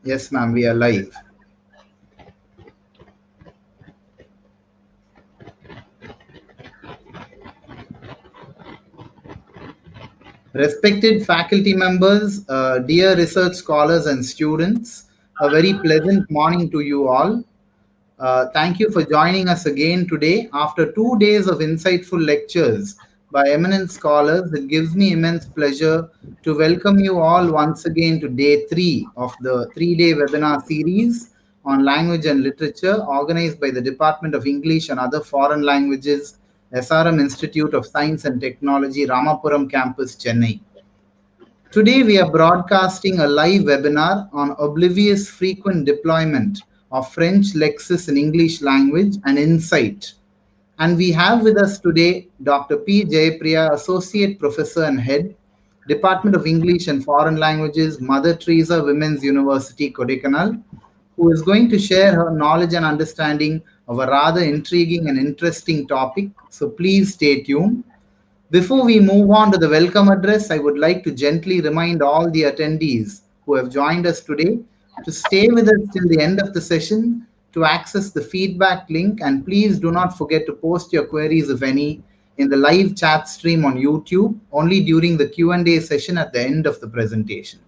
Yes, ma'am, we are live. Respected faculty members, dear research scholars and students, a very pleasant morning to you all. Thank you for joining us again today. After 2 days of insightful lectures by eminent scholars, it gives me immense pleasure to welcome you all once again to day 3 of the 3-day webinar series on language and literature organized by the Department of English and Other Foreign Languages, SRM Institute of Science and Technology, Ramapuram campus, Chennai. Today, we are broadcasting a live webinar on oblivious frequent deployment of French lexis in English language and insight. And we have with us today Dr. P. Jayapriya, Associate Professor and Head, Department of English and Foreign Languages, Mother Teresa Women's University, Kodaikanal, who is going to share her knowledge and understanding of a rather intriguing and interesting topic. So please stay tuned. Before we move on to the welcome address, I would like to gently remind all the attendees who have joined us today to stay with us till the end of the session to access the feedback link, and please do not forget to post your queries, if any, in the live chat stream on YouTube only during the Q&A session at the end of the presentation.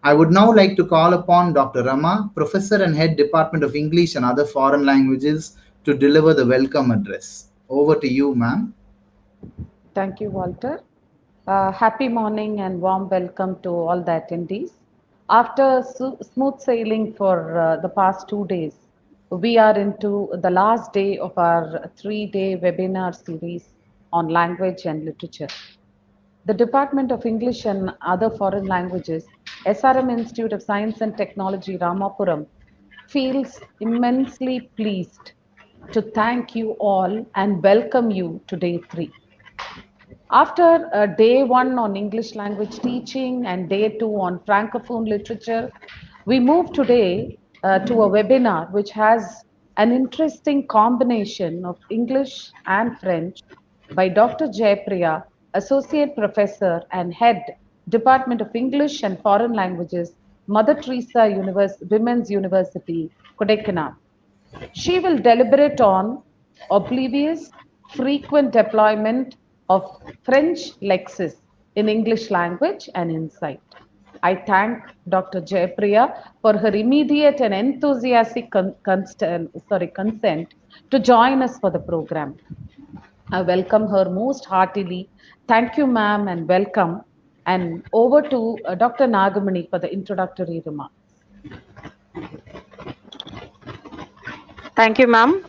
I would now like to call upon Dr. Rama, Professor and Head Department of English and Other Foreign Languages, to deliver the welcome address. Over to you, ma'am. Thank you, Walter. Happy morning and warm welcome to all the attendees. After smooth sailing for the past 2 days, we are into the last day of our 3-day webinar series on language and literature. The Department of English and Other Foreign Languages, SRM Institute of Science and Technology, Ramapuram, feels immensely pleased to thank you all and welcome you to day 3. After day 1 on English language teaching and day 2 on Francophone literature, we move today to a webinar which has an interesting combination of English and French by Dr. Jayapriya, Associate Professor and Head, Department of English and Foreign Languages, Mother Teresa Women's University, Kodaikanal. She will deliberate on oblivious, frequent deployment of French lexis in English language and insight. I thank Dr. Jayapriya for her immediate and enthusiastic consent to join us for the program. I welcome her most heartily. Thank you, ma'am, and welcome. And over to Dr. Nagamani for the introductory remarks. Thank you, ma'am.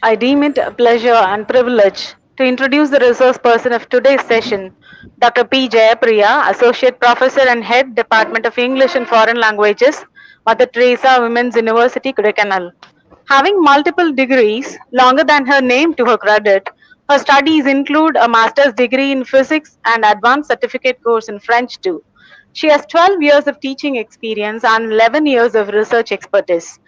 I deem it a pleasure and privilege to introduce the resource person of today's session, Dr. P. Jayapriya, Associate Professor and Head, Department of English and Foreign Languages, Mother Teresa Women's University, Kodaikanal. Having multiple degrees, longer than her name to her credit, her studies include a master's degree in physics and advanced certificate course in French too. She has 12 years of teaching experience and 11 years of research expertise.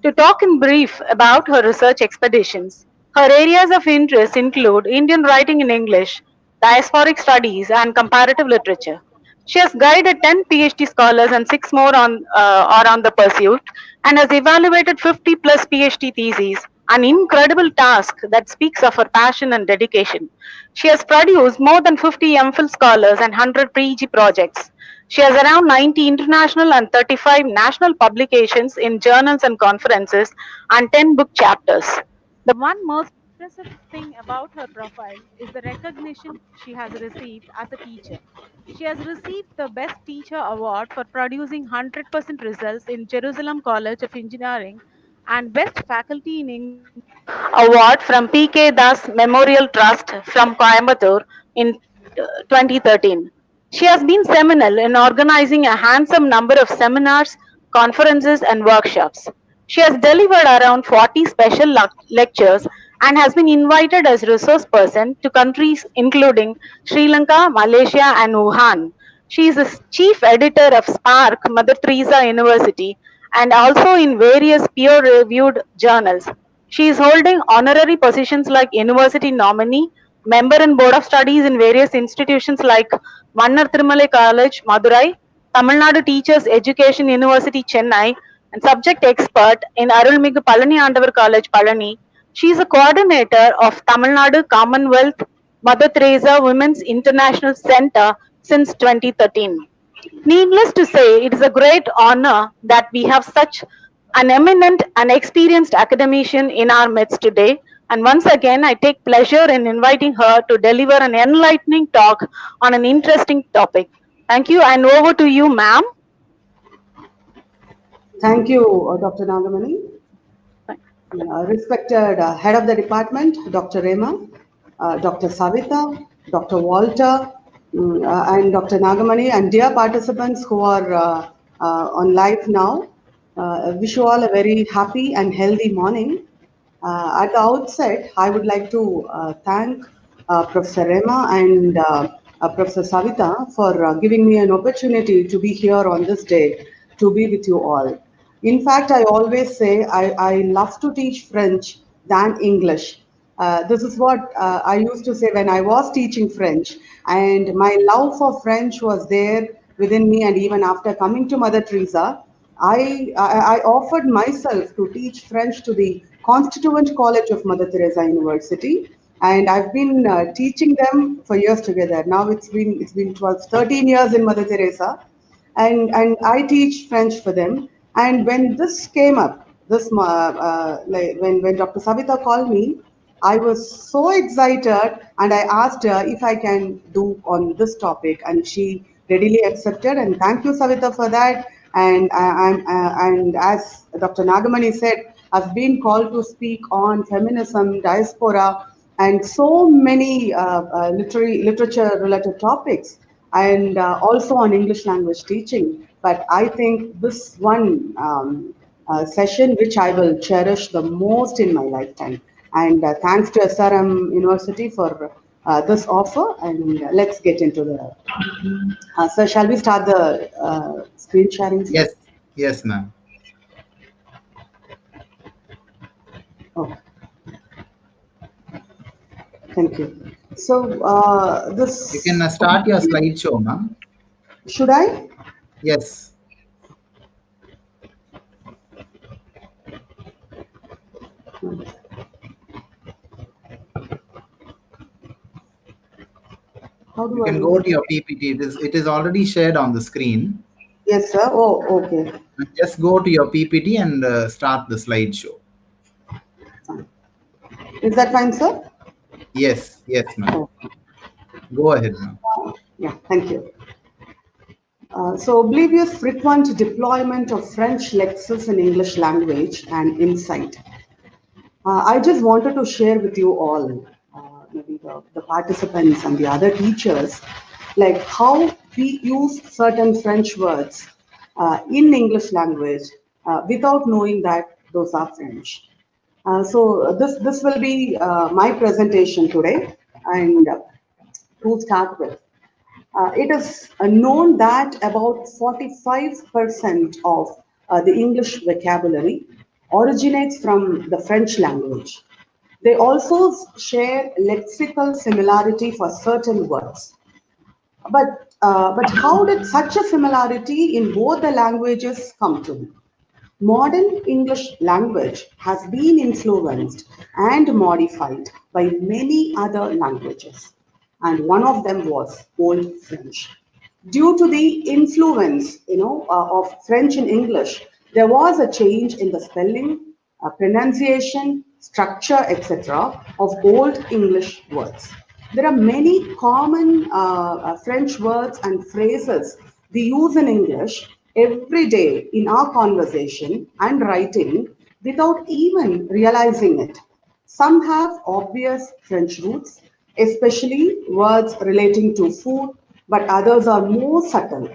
To talk in brief about her research expeditions, her areas of interest include Indian writing in English, diasporic studies, and comparative literature. She has guided 10 PhD scholars and 6 more are on the pursuit, and has evaluated 50 plus PhD theses, an incredible task that speaks of her passion and dedication. She has produced more than 50 MPhil scholars and 100 PG projects. She has around 90 international and 35 national publications in journals and conferences and 10 book chapters. The one most impressive thing about her profile is the recognition she has received as a teacher. She has received the Best Teacher Award for producing 100% results in Jerusalem College of Engineering and Best Faculty in English Award from P.K. Das Memorial Trust from Coimbatore in 2013. She has been seminal in organizing a handsome number of seminars, conferences, and workshops. She has delivered around 40 special lectures and has been invited as resource person to countries including Sri Lanka, Malaysia, and Wuhan. She is the chief editor of Spark, Mother Teresa University, and also in various peer-reviewed journals. She is holding honorary positions like university nominee, member and board of studies in various institutions like Mannar Thirumalai College, Madurai, Tamil Nadu Teachers Education University, Chennai, and subject expert in Arulmigu Palani Andavar College, Palani. She is a coordinator of Tamil Nadu Commonwealth Mother Teresa Women's International Center since 2013. Needless to say, it is a great honor that we have such an eminent and experienced academician in our midst today. And once again, I take pleasure in inviting her to deliver an enlightening talk on an interesting topic. Thank you, and over to you, ma'am. Thank you, Dr. Nagamani. Respected Head of the Department, Dr. Rema, Dr. Savitha, Dr. Walter, and Dr. Nagamani, and dear participants who are on live now. Wish you all a very happy and healthy morning. At the outset, I would like to thank Professor Rema and Professor Savitha for giving me an opportunity to be here on this day to be with you all. In fact, I always say I love to teach French than English. This is what I used to say when I was teaching French, and my love for French was there within me. And even after coming to Mother Teresa, I offered myself to teach French to the Constituent College of Mother Teresa University, and I've been teaching them for years together. Now it's been 12, 13 years in Mother Teresa, and I teach French for them. And when this came up, like when Dr. Savitha called me, I was so excited, and I asked her if I can do on this topic, and she readily accepted. And thank you, Savitha, for that. And as Dr. Nagamani said, I've been called to speak on feminism, diaspora, and so many literature-related topics, and also on English language teaching. But I think this one session, which I will cherish the most in my lifetime. And thanks to SRM University for this offer. And let's get into the. So, shall we start the screen sharing? Yes, yes, ma'am. Oh. Thank you. So, this. You can start your slideshow, ma'am. Should I? Yes. How do You I can do go it? to your PPT. It is already shared on the screen. Yes, sir. Oh, okay. Just go to your PPT and start the slideshow. Is that fine, sir? Yes, yes, ma'am. Oh. Go ahead, ma'am. Yeah, thank you. So, oblivious frequent deployment of French lexis in English language and insight. I just wanted to share with you all, maybe the participants and the other teachers, like how we use certain French words in English language without knowing that those are French. So this will be my presentation today, and to start with. It is known that about 45% of the English vocabulary originates from the French language. They also share lexical similarity for certain words. But how did such a similarity in both the languages come to be? Modern English language has been influenced and modified by many other languages, and one of them was Old French. Due to the influence, of French in English, there was a change in the spelling, pronunciation, structure, etc. of Old English words. There are many common French words and phrases we use in English every day in our conversation and writing without even realizing it. Some have obvious French roots, especially words relating to food, but others are more subtle.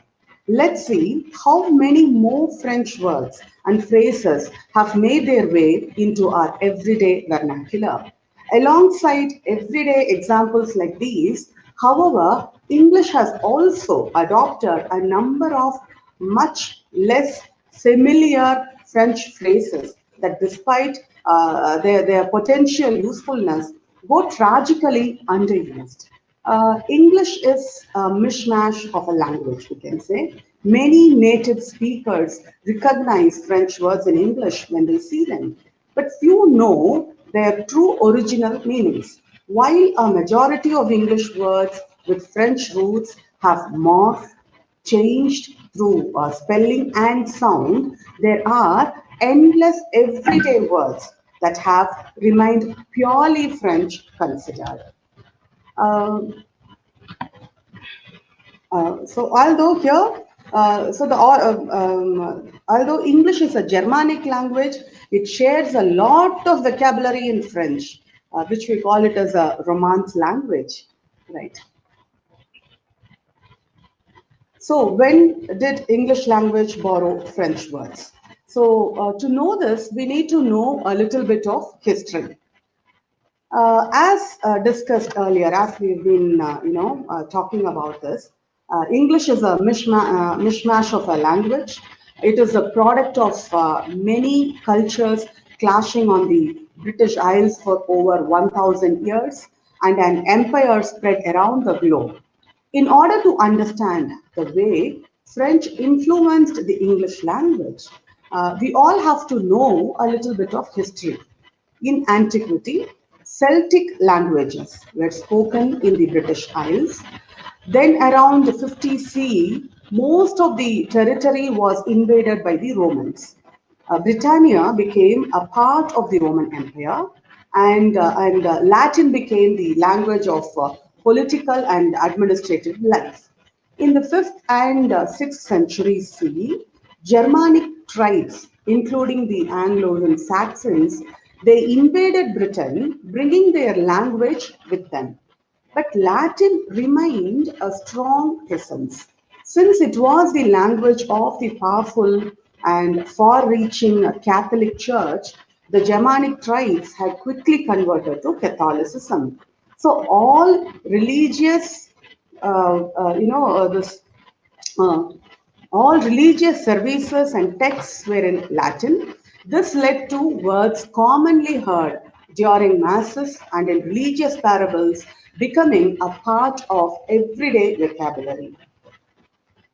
Let's see how many more French words and phrases have made their way into our everyday vernacular. Alongside everyday examples like these, however, English has also adopted a number of much less familiar French phrases that, despite their potential usefulness, go tragically underused. English is a mishmash of a language, we can say. Many native speakers recognize French words in English when they see them, but few know their true original meanings. While a majority of English words with French roots have morphed, changed through spelling and sound, there are endless everyday words that have remained purely French considered. Um, so although here, although English is a Germanic language, it shares a lot of vocabulary in French, which we call it as a Romance language, right? So when did English language borrow French words? So to know this, we need to know a little bit of history. As discussed earlier, as we've been, talking about this, English is a mishmash of a language. It is a product of many cultures clashing on the British Isles for over 1,000 years and an empire spread around the globe. In order to understand the way French influenced the English language, we all have to know a little bit of history. In antiquity, Celtic languages were spoken in the British Isles. Then, around 50 CE, most of the territory was invaded by the Romans. Britannia became a part of the Roman Empire, and Latin became the language of political and administrative life. In the 5th and 6th centuries CE, Germanic tribes, including the Anglos and Saxons, they invaded Britain, bringing their language with them. But Latin remained a strong presence, since it was the language of the powerful and far reaching Catholic Church. The Germanic tribes had quickly converted to Catholicism. So, all religious, this uh, all religious services and texts were in Latin. This led to words commonly heard during masses and in religious parables becoming a part of everyday vocabulary.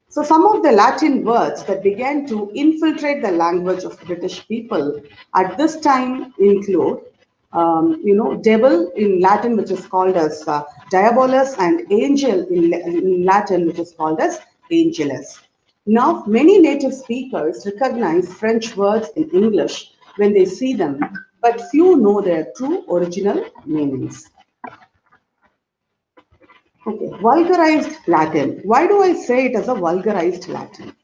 So, some of the Latin words that began to infiltrate the language of British people at this time include, devil in Latin, which is called as diabolus, and angel in Latin, which is called as angelus. Now, many native speakers recognize French words in English when they see them, but few know their true original meanings. Okay, vulgarized Latin. Why do I say it as a vulgarized Latin?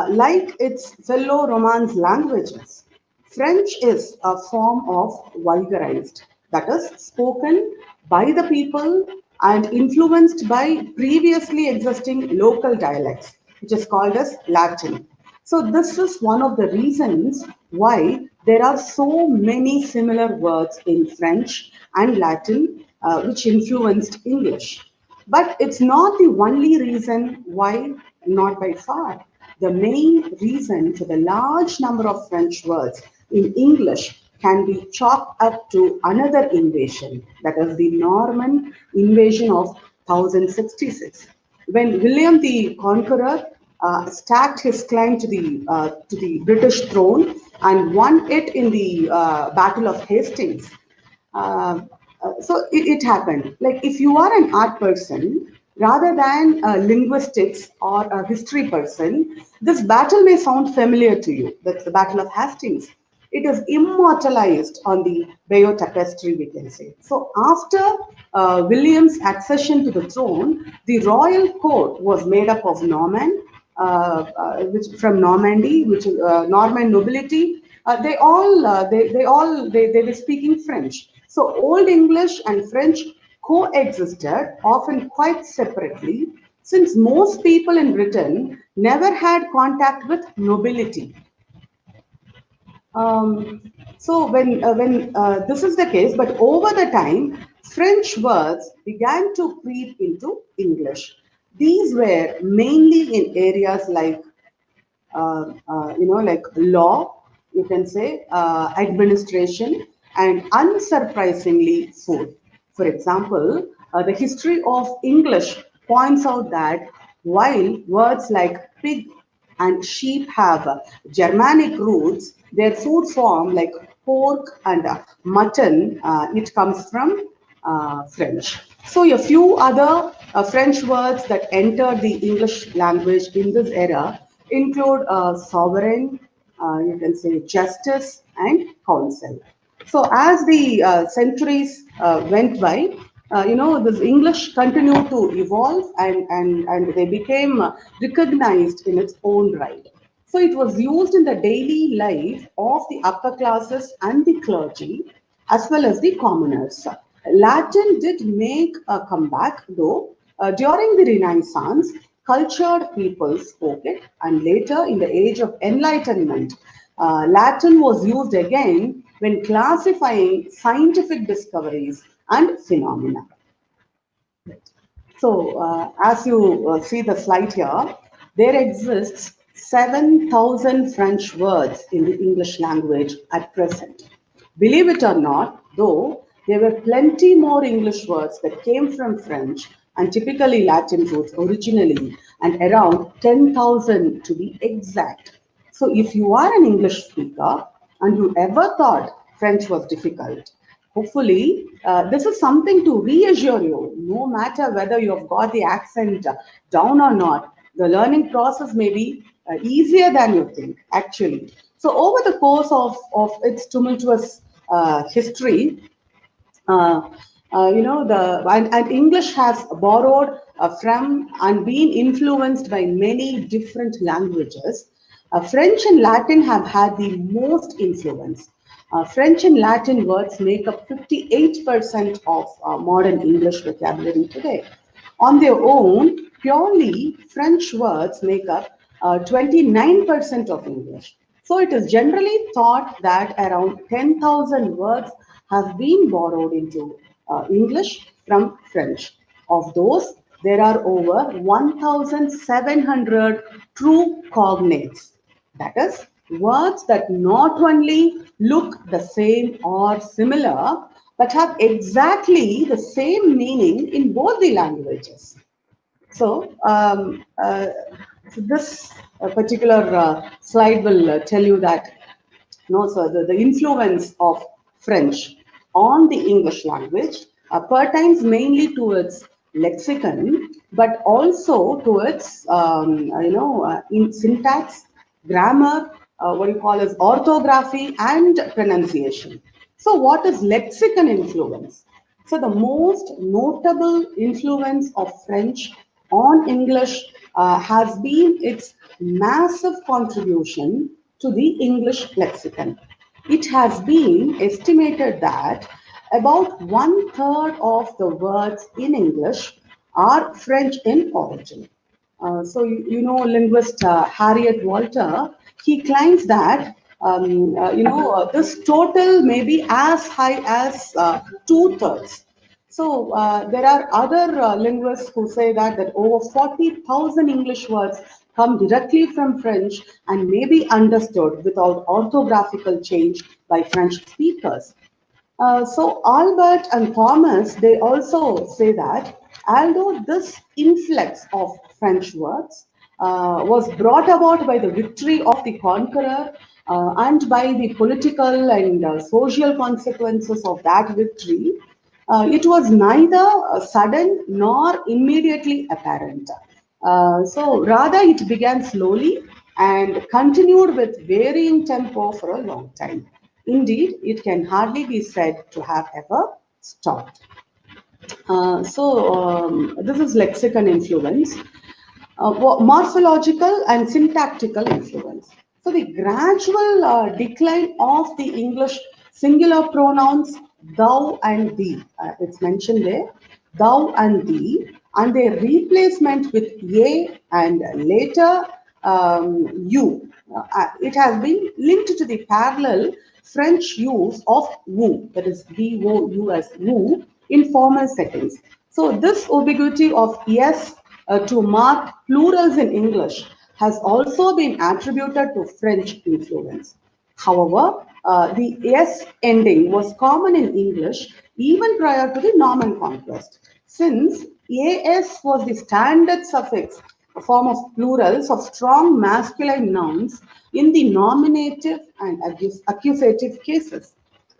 Like its fellow Romance languages, French is a form of vulgarized, that is, spoken by the people and influenced by previously existing local dialects, which is called as Latin. So, this is one of the reasons why there are so many similar words in French and Latin which influenced English. But it's not the only reason why, not by far. The main reason for the large number of French words in English can be chalked up to another invasion, that is the Norman invasion of 1066. When William the Conqueror stacked his claim to the British throne and won it in the Battle of Hastings, it happened. Like if you are an art person rather than a linguistics or a history person, this battle may sound familiar to you. That's the Battle of Hastings. It is immortalized on the Bayeux Tapestry, we can say. So after William's accession to the throne, the royal court was made up of which from Normandy, which is Norman nobility. They were speaking French. So Old English and French coexisted, often quite separately, since most people in Britain never had contact with nobility. When this is the case, but over the time, French words began to creep into English. These were mainly in areas like like law, you can say, administration, and unsurprisingly, food. For example, the history of English points out that while words like pig and sheep have Germanic roots, their food form like pork and mutton, it comes from French. So a few other French words that entered the English language in this era include sovereign, you can say justice and council. So as the centuries went by, this English continued to evolve and they became recognized in its own right. So it was used in the daily life of the upper classes and the clergy as well as the commoners. Latin did make a comeback though. During the Renaissance, cultured people spoke it, and later in the age of enlightenment, Latin was used again when classifying scientific discoveries and phenomena. So, as you see the slide here, there exists 7,000 French words in the English language at present. Believe it or not, though, there were plenty more English words that came from French and typically Latin roots originally, and around 10,000 to be exact. So, if you are an English speaker and you ever thought French was difficult, hopefully, this is something to reassure you. No matter whether you have got the accent down or not, the learning process may be easier than you think, actually. So, over the course of its tumultuous history, uh, and English has borrowed from and been influenced by many different languages. French and Latin have had the most influence. French and Latin words make up 58% of modern English vocabulary today. On their own, purely French words make up 29% of English. So it is generally thought that around 10,000 words have been borrowed into English from French. Of those, there are over 1,700 true cognates. That is, words that not only look the same or similar, but have exactly the same meaning in both the languages. So, this particular slide will tell you that no, so the influence of French on the English language pertains mainly to its lexicon, but also to its in syntax, grammar, what you call as orthography and pronunciation. So, what is lexicon influence? So, the most notable influence of French on English has been its massive contribution to the English lexicon. It has been estimated that about one third of the words in English are French in origin. Linguist Harriet Walter, he claims that this total may be as high as two-thirds. So there are other linguists who say that over 40,000 English words come directly from French and may be understood without orthographical change by French speakers. So Albert and Thomas, they also say that although this influx of French words was brought about by the victory of the conqueror and by the political and social consequences of that victory, it was neither sudden nor immediately apparent. So rather it began slowly and continued with varying tempo for a long time. Indeed, it can hardly be said to have ever stopped. This is lexicon influence, morphological and syntactical influence. So the gradual decline of the English singular pronouns thou and thee, it's mentioned there, thou and thee, and their replacement with ye and later you. It has been linked to the parallel French use of vous, that is V-O-U as vous, in formal settings. So this ambiguity of yes to mark plurals in English has also been attributed to French influence. However, the S ending was common in English even prior to the Norman conquest, since AS was the standard suffix form of plurals of strong masculine nouns in the nominative and accusative cases.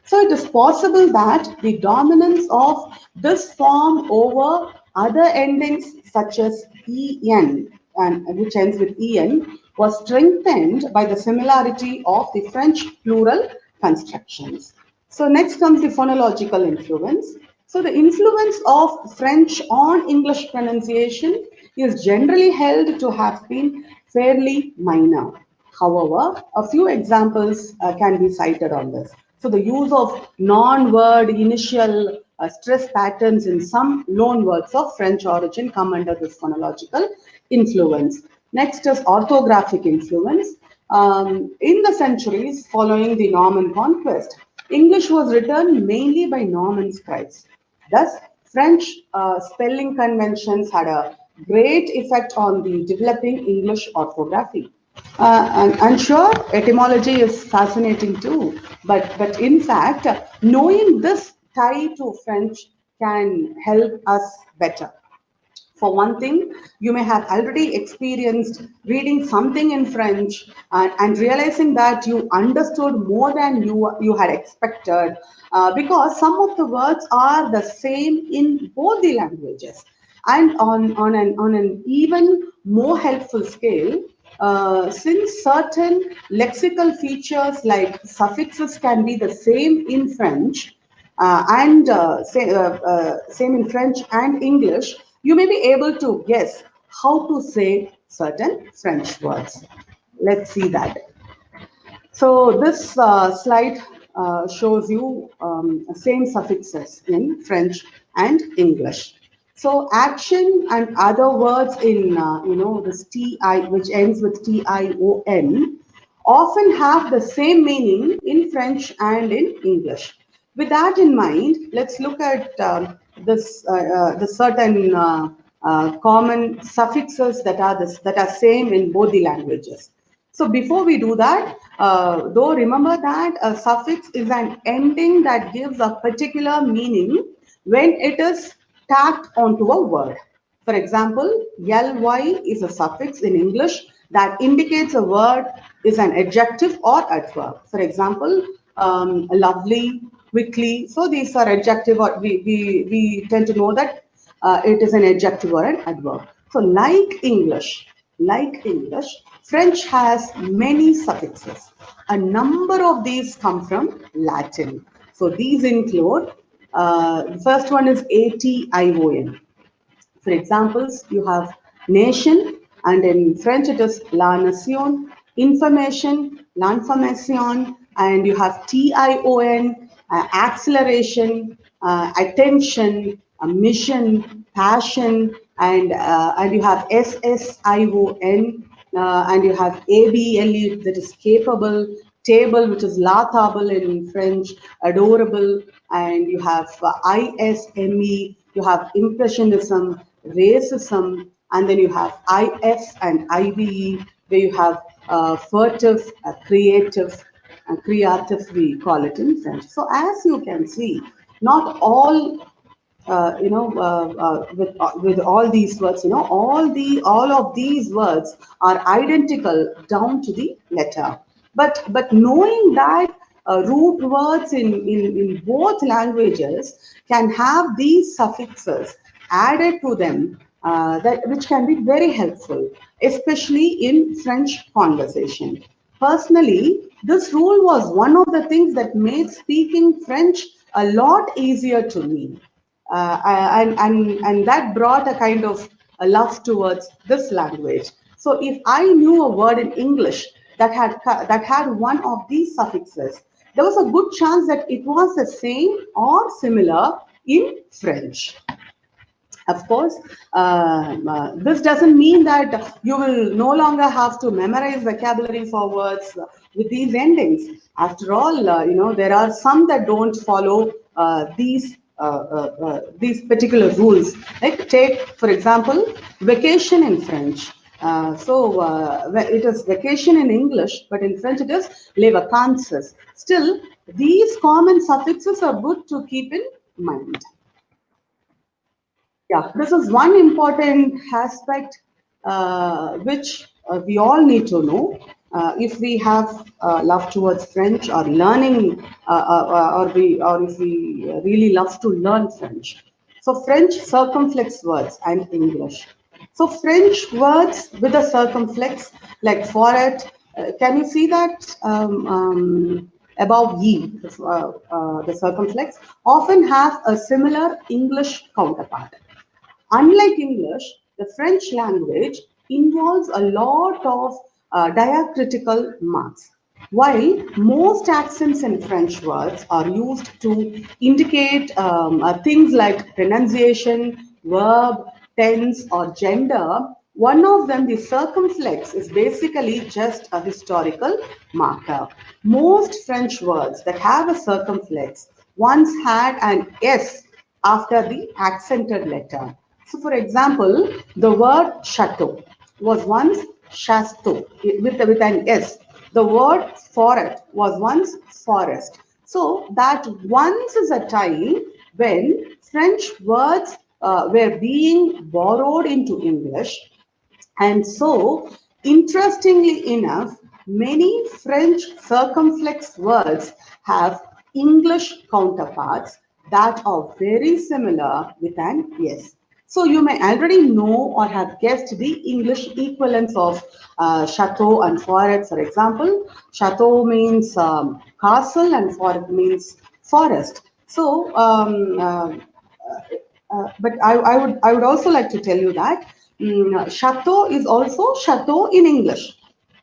So it is possible that the dominance of this form over other endings such as en, and which ends with en, was strengthened by the similarity of the French plural constructions. So next comes the phonological influence. So the influence of French on English pronunciation is generally held to have been fairly minor. However, a few examples can be cited on this. So the use of non-word initial stress patterns in some loan words of French origin come under this phonological influence. Next is orthographic influence. In the centuries following the Norman conquest, English was written mainly by Norman scribes. Thus, French spelling conventions had a great effect on the developing English orthography. And sure, etymology is fascinating too, but in fact, knowing this tie to French can help us better. For one thing, you may have already experienced reading something in French and realizing that you understood more than you had expected because some of the words are the same in both the languages. And on an even more helpful scale, since certain lexical features like suffixes can be the same in French, same in French and English, you may be able to guess how to say certain French words. Let's see that. So this slide shows you same suffixes in French and English. So action and other words in this ti, which ends with tion, often have the same meaning in French and in English. With that in mind, let's look at the certain common suffixes that are same in both the languages. So before we do that, though remember that a suffix is an ending that gives a particular meaning when it is tacked onto a word. For example, ly is a suffix in English that indicates a word is an adjective or adverb. For example, lovely, quickly. So these are adjective, or we tend to know that it is an adjective or an adverb. So like English, French has many suffixes. A number of these come from Latin. So these include, the first one is ation. For examples, you have nation, and in French it is la nation, information, l'information, and you have tion, acceleration, attention, mission, passion, and you have ssion, and you have able, that is capable, table, which is laudable in French, adorable, and you have isme, you have impressionism, racism, and then you have if and ibe, where you have furtive, creative, we call it in French. So as you can see, not all with all these words, all of these words are identical down to the letter. But knowing that root words in both languages can have these suffixes added to them, that which can be very helpful, especially in French conversation. Personally, this rule was one of the things that made speaking French a lot easier to me, and that brought a kind of a love towards this language. So if I knew a word in English that had one of these suffixes, there was a good chance that it was the same or similar in French. Of course, this doesn't mean that you will no longer have to memorize vocabulary for words with these endings. After all, there are some that don't follow these particular rules. Like take, for example, vacation in French. It is vacation in English, but in French it is les vacances. Still, these common suffixes are good to keep in mind. Yeah, this is one important aspect which we all need to know if we have love towards French or learning, or if we really love to learn French. So French circumflex words and English. So French words with a circumflex, like for it, can you see that above ye, the circumflex, often have a similar English counterpart. Unlike English, the French language involves a lot of diacritical marks. While most accents in French words are used to indicate things like pronunciation, verb, tense, or gender, one of them, the circumflex, is basically just a historical marker. Most French words that have a circumflex once had an S after the accented letter. So, for example, the word chateau was once chasteau with an S. The word forest was once forest. So, that once is a time when French words were being borrowed into English, and so, interestingly enough, many French circumflex words have English counterparts that are very similar with an S. So, you may already know or have guessed the English equivalents of chateau and forêt. For example, chateau means castle and forêt means forest. So, but I would also like to tell you that chateau is also chateau in English,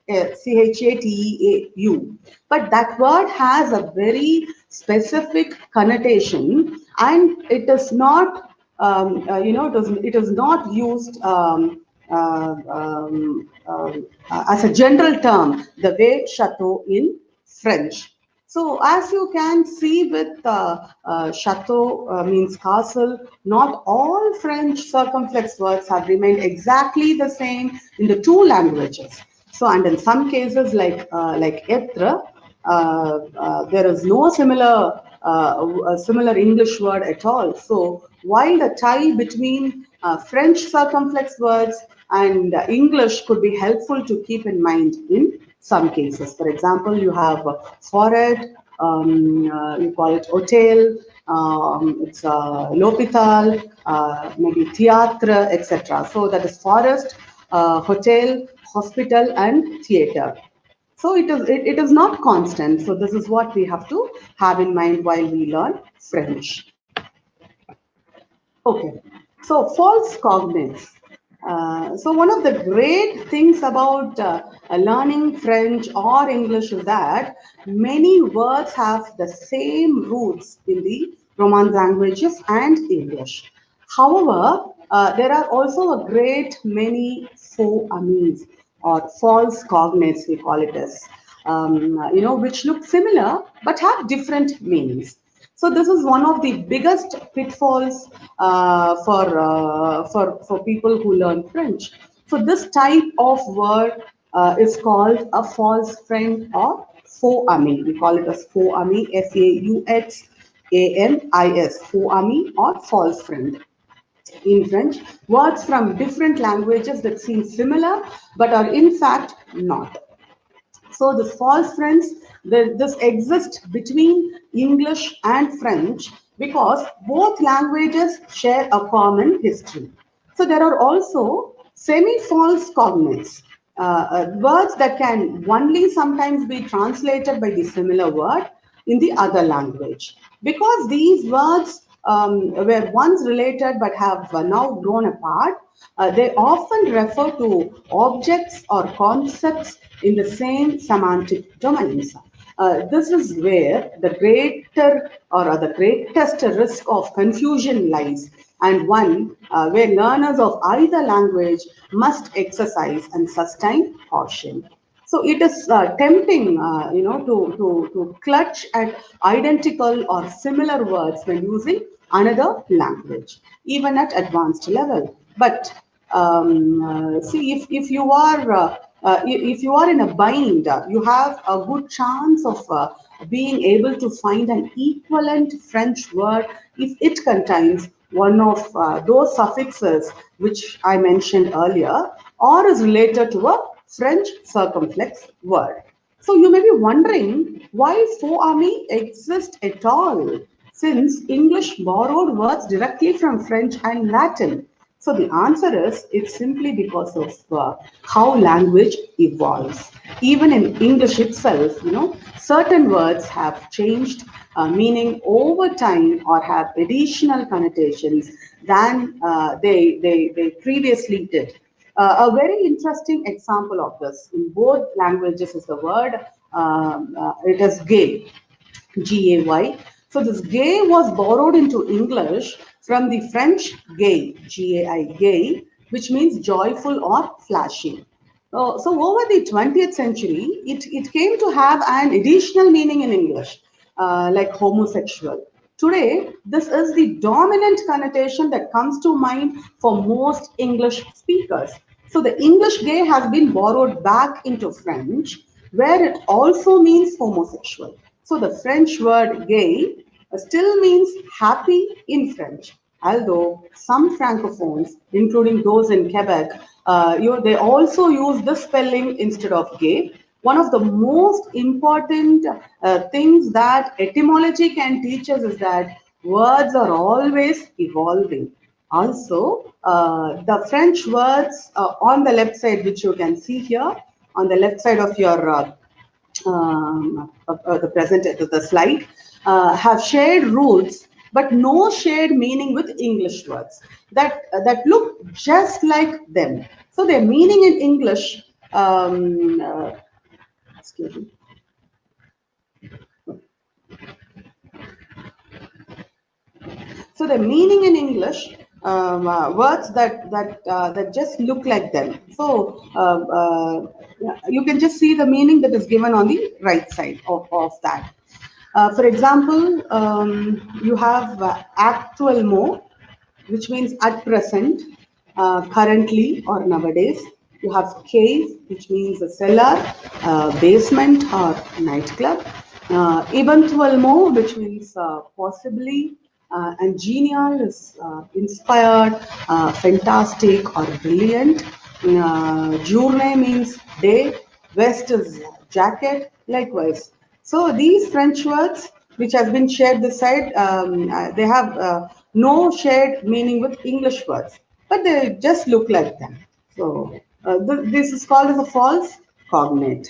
chateau. But that word has a very specific connotation, and it is not, it is not used as a general term the way chateau in French. So as you can see with chateau means castle, not all French circumflex words have remained exactly the same in the two languages. So, and in some cases like être, there is no similar English word at all. So while the tie between French circumflex words and English could be helpful to keep in mind in some cases. For example, you have forêt, you call it hotel, it's l'hôpital, maybe théâtre, etc. So that is forest, hotel, hospital, and theater. So it is not constant. So this is what we have to have in mind while we learn French. Okay, so false cognates. So one of the great things about learning French or English is that many words have the same roots in the Romance languages and English. However, there are also a great many faux amis or false cognates, we call it as, which look similar but have different meanings. So this is one of the biggest pitfalls for people who learn French. So this type of word is called a false friend or faux ami. We call it as faux ami, FAUXAMIS, faux ami or false friend. In French, words from different languages that seem similar but are in fact not. So the false friends, this exists between English and French because both languages share a common history. So there are also semi-false cognates, words that can only sometimes be translated by the similar word in the other language. Because these words were once related but have now grown apart, they often refer to objects or concepts in the same semantic domains. This is where the greater or the greatest risk of confusion lies, and one where learners of either language must exercise and sustain caution. So it is tempting, to clutch at identical or similar words when using another language, even at advanced level. But see, if you are in a bind, you have a good chance of being able to find an equivalent French word if it contains one of those suffixes which I mentioned earlier. or is related to a French circumflex word. So you may be wondering why foami exists at all, since English borrowed words directly from French and Latin. So the answer is it's simply because of how language evolves. Even in English itself, certain words have changed meaning over time or have additional connotations than they previously did. A very interesting example of this in both languages is the word, it is gay. Gay. So this gay was borrowed into English from the French gay, Gai, gay, which means joyful or flashy. So over the 20th century, it came to have an additional meaning in English, like homosexual. Today, this is the dominant connotation that comes to mind for most English speakers. So the English gay has been borrowed back into French, where it also means homosexual. So the French word gay still means happy in French, although some francophones, including those in Quebec, they also use this spelling instead of gay. One of the most important things that etymology can teach us is that words are always evolving. Also, the French words on the left side, which you can see here, on the left side of your the slide, have shared roots but no shared meaning with English words that look just like them. So their meaning in English, excuse me. So the meaning in English, words that just look like them. So you can just see the meaning that is given on the right side of that. For example, you have actuellement, which means at present, currently, or nowadays. You have cave, which means a cellar, basement, or nightclub. Eventuellement, which means possibly, and genial is inspired, fantastic, or brilliant. Journée means day, vest is jacket, likewise. So these French words, which has been shared this side, they have no shared meaning with English words, but they just look like them. So this is called as a false cognate.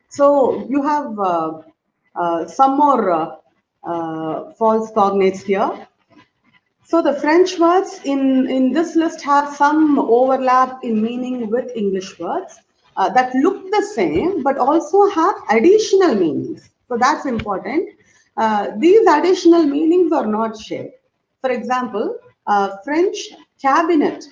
So you have some more false cognates here. So the French words in this list have some overlap in meaning with English words that look the same but also have additional meanings. So that's important. These additional meanings are not shared. For example, French cabinet.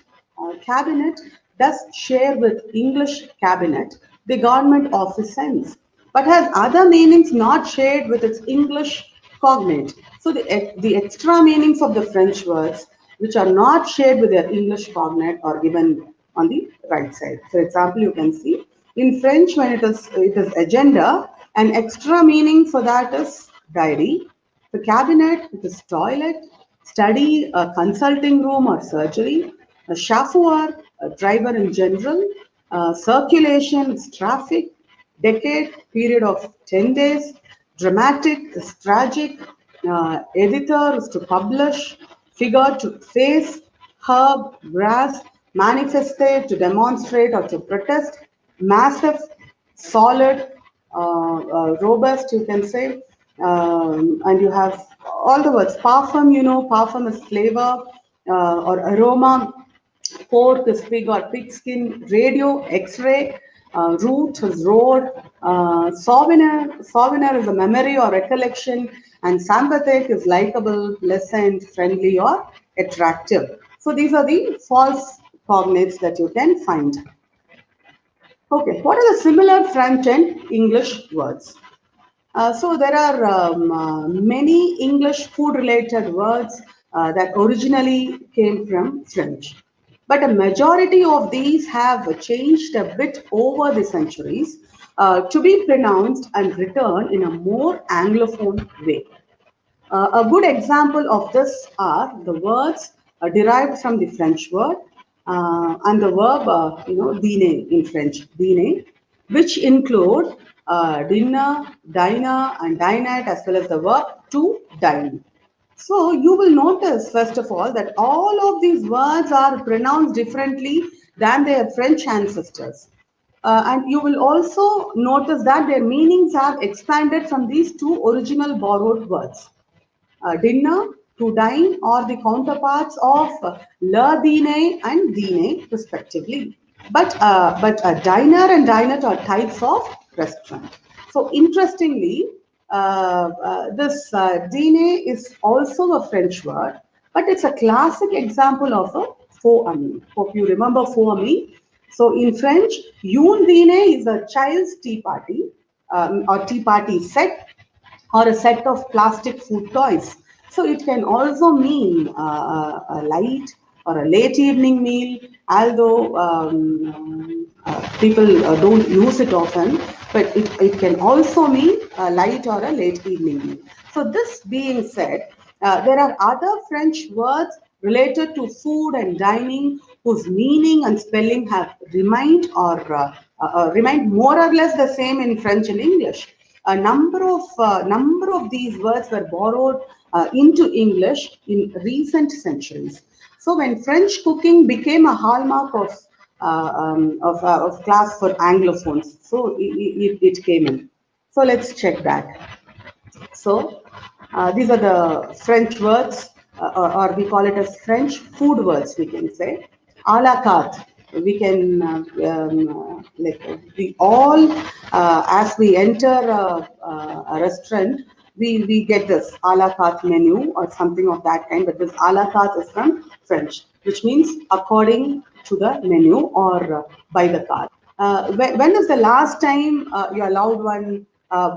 Cabinet does share with English cabinet the government office sense, but has other meanings not shared with its English cognate. So the extra meanings of the French words, which are not shared with their English cognate, are given on the right side. For example, you can see in French when it is agenda, an extra meaning for that is diary. The cabinet, it is toilet, study, a consulting room or surgery, a chauffeur, a driver in general, circulation is traffic, decade, period of 10 days, dramatic is tragic, editor is to publish, figure to face, herb, grass, manifestate to demonstrate or to protest, massive, solid, robust, you can say, and you have all the words. Parfum, parfum is flavor or aroma. Pork is pig or pig skin. Radio, X-ray. Root is road. Souvenir is a memory or recollection. And sympathetic is likable, pleasant, friendly, or attractive. So these are the false cognates that you can find. Okay, what are the similar French and English words? So there are many English food-related words that originally came from French. But a majority of these have changed a bit over the centuries to be pronounced and written in a more Anglophone way. A good example of this are the words derived from the French word. and the verb, dîner in French, dîner, which include dinner, diner, and dinette, as well as the verb to dine. So you will notice, first of all, that all of these words are pronounced differently than their French ancestors. And you will also notice that their meanings have expanded from these two original borrowed words. Dinner, to dine, or the counterparts of le dîner and dîner, respectively. But a diner and dinette are types of restaurant. So interestingly, this dîner is also a French word, but it's a classic example of a faux ami. Hope you remember faux ami. So in French, une dîner is a child's tea party or tea party set or a set of plastic food toys. So it can also mean a light or a late evening meal, although people don't use it often, but it can also mean a light or a late evening meal. So this being said, there are other French words related to food and dining whose meaning and spelling have remained more or less the same in French and English. A number of these words were borrowed into English in recent centuries. So when French cooking became a hallmark of class for Anglophones, so it came in. So let's check that. So these are the French words, or we call it as French food words, we can say. A la carte. We can, like, we all, as we enter a restaurant, we get this a la carte menu or something of that kind, but this a la carte is from French, which means according to the menu or by the card. When is the last time your loved one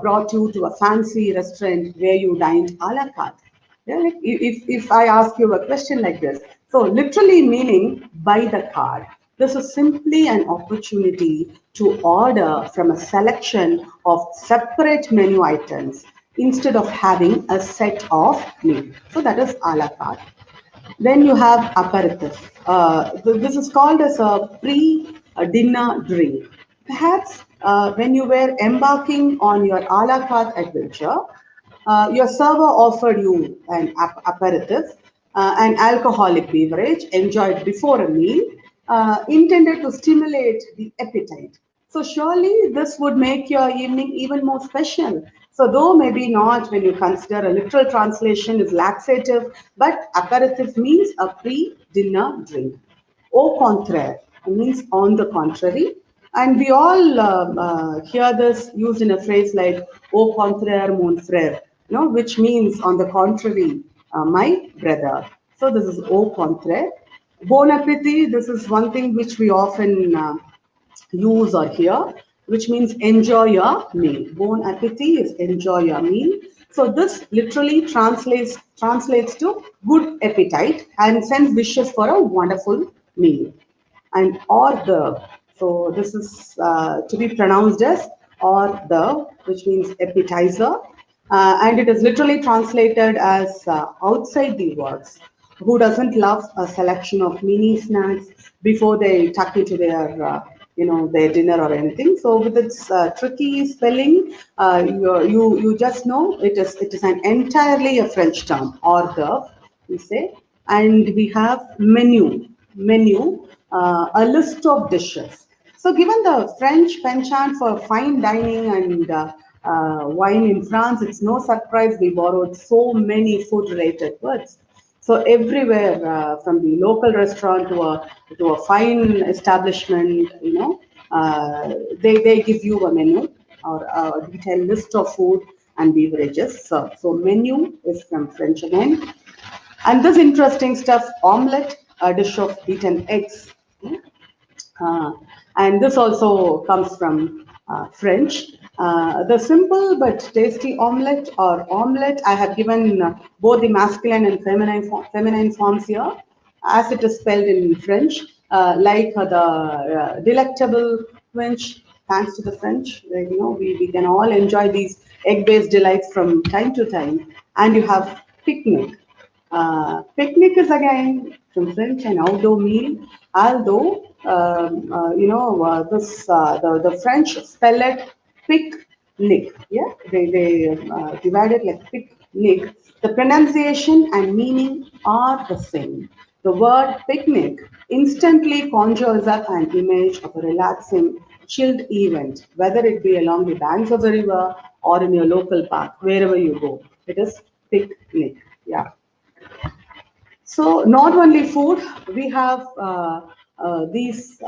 brought you to a fancy restaurant where you dined a la carte? Yeah, like if I ask you a question like this, so literally meaning by the card, this is simply an opportunity to order from a selection of separate menu items instead of having a set of meal. So that is a la carte. Then you have aperitif. This is called as a pre-dinner drink. Perhaps when you were embarking on your a la carte adventure, your server offered you an aperitif, an alcoholic beverage enjoyed before a meal, intended to stimulate the appetite. So surely this would make your evening even more special. So though maybe not when you consider a literal translation is laxative, but aperitif means a pre-dinner drink. Au contraire means on the contrary. And we all hear this used in a phrase like au contraire mon frère, which means on the contrary, my brother. So this is au contraire. Bon appetit, this is one thing which we often use or hear, which means enjoy your meal. Bon appetit is enjoy your meal. So this literally translates to good appetite and sends wishes for a wonderful meal. And hors d'oeuvre. So this is to be pronounced as hors d'oeuvre, which means appetizer. And it is literally translated as outside the works. Who doesn't love a selection of mini snacks before they tuck into their dinner or anything? So with its tricky spelling, you just know it is an entirely a French term, hors d'oeuvre, we say. And we have menu, a list of dishes. So given the French penchant for fine dining and wine in France, it's no surprise we borrowed so many food-related words. So everywhere, from the local restaurant to a fine establishment, they give you a menu or a detailed list of food and beverages. So menu is from French again. And this interesting stuff, omelette, a dish of beaten eggs. Uh, and this also comes from French. The simple but tasty omelette or omelette, I have given both the masculine and feminine forms here, as it is spelled in French, like the delectable French, thanks to the French. We can all enjoy these egg-based delights from time to time. And you have picnic. Picnic is again from French and outdoor meal. Although the French spell it picnic. Yeah, they divide it like picnic. The pronunciation and meaning are the same. The word picnic instantly conjures up an image of a relaxing, chilled event, whether it be along the banks of the river or in your local park, wherever you go. It is picnic. Yeah. So not only food, we have these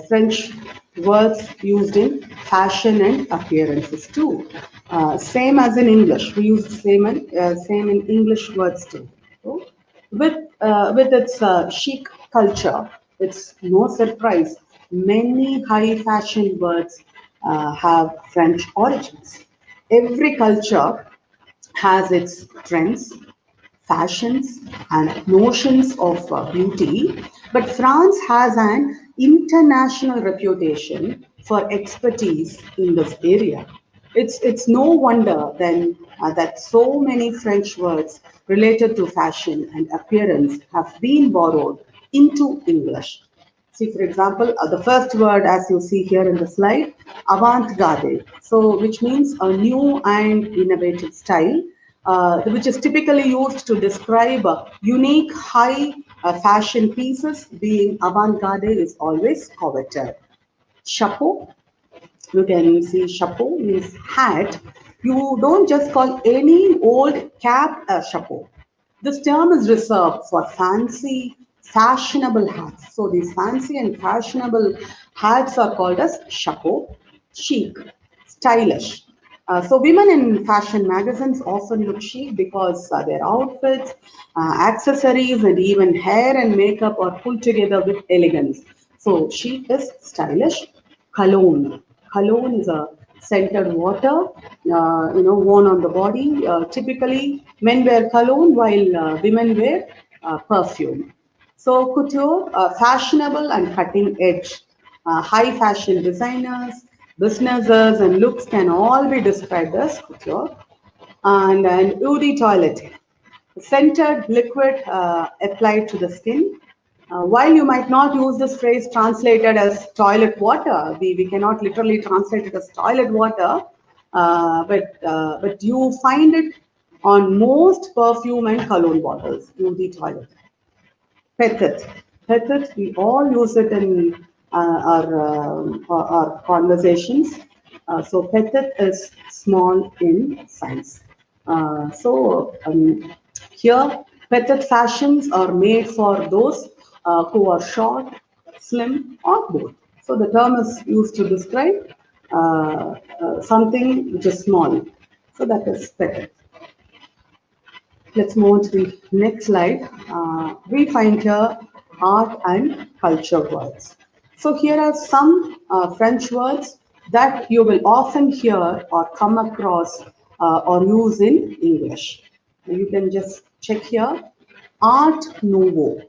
French words used in fashion and appearances too. Same as in English, we use same in English words too. So, with its chic culture, it's no surprise many high fashion words have French origins. Every culture has its trends, fashions, and notions of beauty, but France has an international reputation for expertise in this area. It's no wonder then that so many French words related to fashion and appearance have been borrowed into English. See, for example, the first word, as you see here in the slide, avant-garde. So, which means a new and innovative style, which is typically used to describe unique high fashion pieces. Being avant-garde is always coveted. Chapeau, you can see chapeau means hat. You don't just call any old cap a chapeau. This term is reserved for fancy, fashionable hats. So these fancy and fashionable hats are called as chapeau, chic, stylish. So women in fashion magazines often look chic because their outfits, accessories, and even hair and makeup are put together with elegance. So chic is stylish. Cologne. Cologne is a scented water, worn on the body. Typically, men wear cologne while women wear perfume. So couture, fashionable and cutting edge. High fashion designers, businesses, and looks can all be described as couture. And an eau de toilette, scented liquid applied to the skin. While you might not use this phrase translated as toilet water, we cannot literally translate it as toilet water, but you find it on most perfume and cologne bottles, eau de toilette. Petit. Petit, we all use it in our conversations. So petit is small in size. Here, petit fashions are made for those who are short, slim, or both. So the term is used to describe something which is small. So that is petit. Let's move on to the next slide. We find here art and culture words. So here are some French words that you will often hear or come across or use in English. You can just check here. Art Nouveau.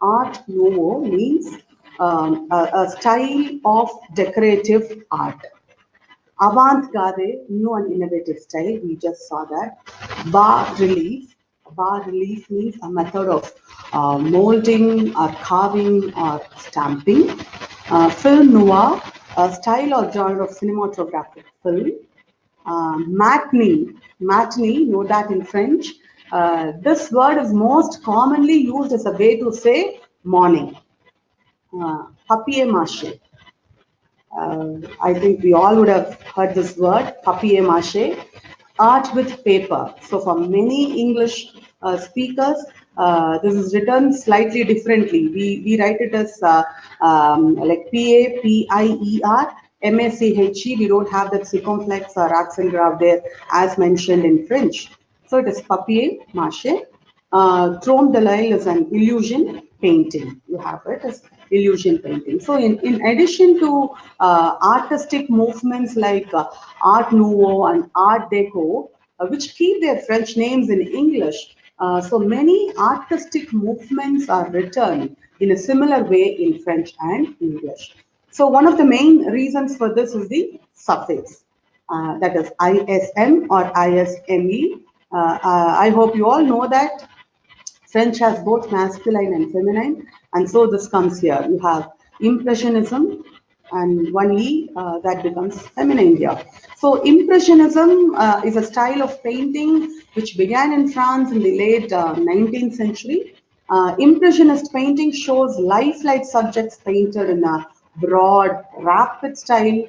Art Nouveau means a style of decorative art. Avant-garde, new and innovative style, we just saw that. Bas relief. Bas relief means a method of molding or carving or stamping. Film noir, a style or genre of cinematographic film. Matinee, know that in French. This word is most commonly used as a way to say morning. Papier-mâché. I think we all would have heard this word, papier-mâché, art with paper. So for many English speakers, this is written slightly differently. We write it as like P-A-P-I-E-R, M-A-C-H-E. We don't have that circumflex or accent graph there as mentioned in French. So it is papier-mâché. Chrome de l'Isle is an illusion painting. You have it as illusion painting. So in addition to artistic movements like Art Nouveau and Art Deco, which keep their French names in English, so many artistic movements are written in a similar way in French and English. So one of the main reasons for this is the suffix, that is ISM or ISME. I hope you all know that French has both masculine and feminine, and so this comes here. You have Impressionism and one E that becomes feminine here. So Impressionism is a style of painting which began in France in the late 19th century. Impressionist painting shows lifelike subjects painted in a broad, rapid style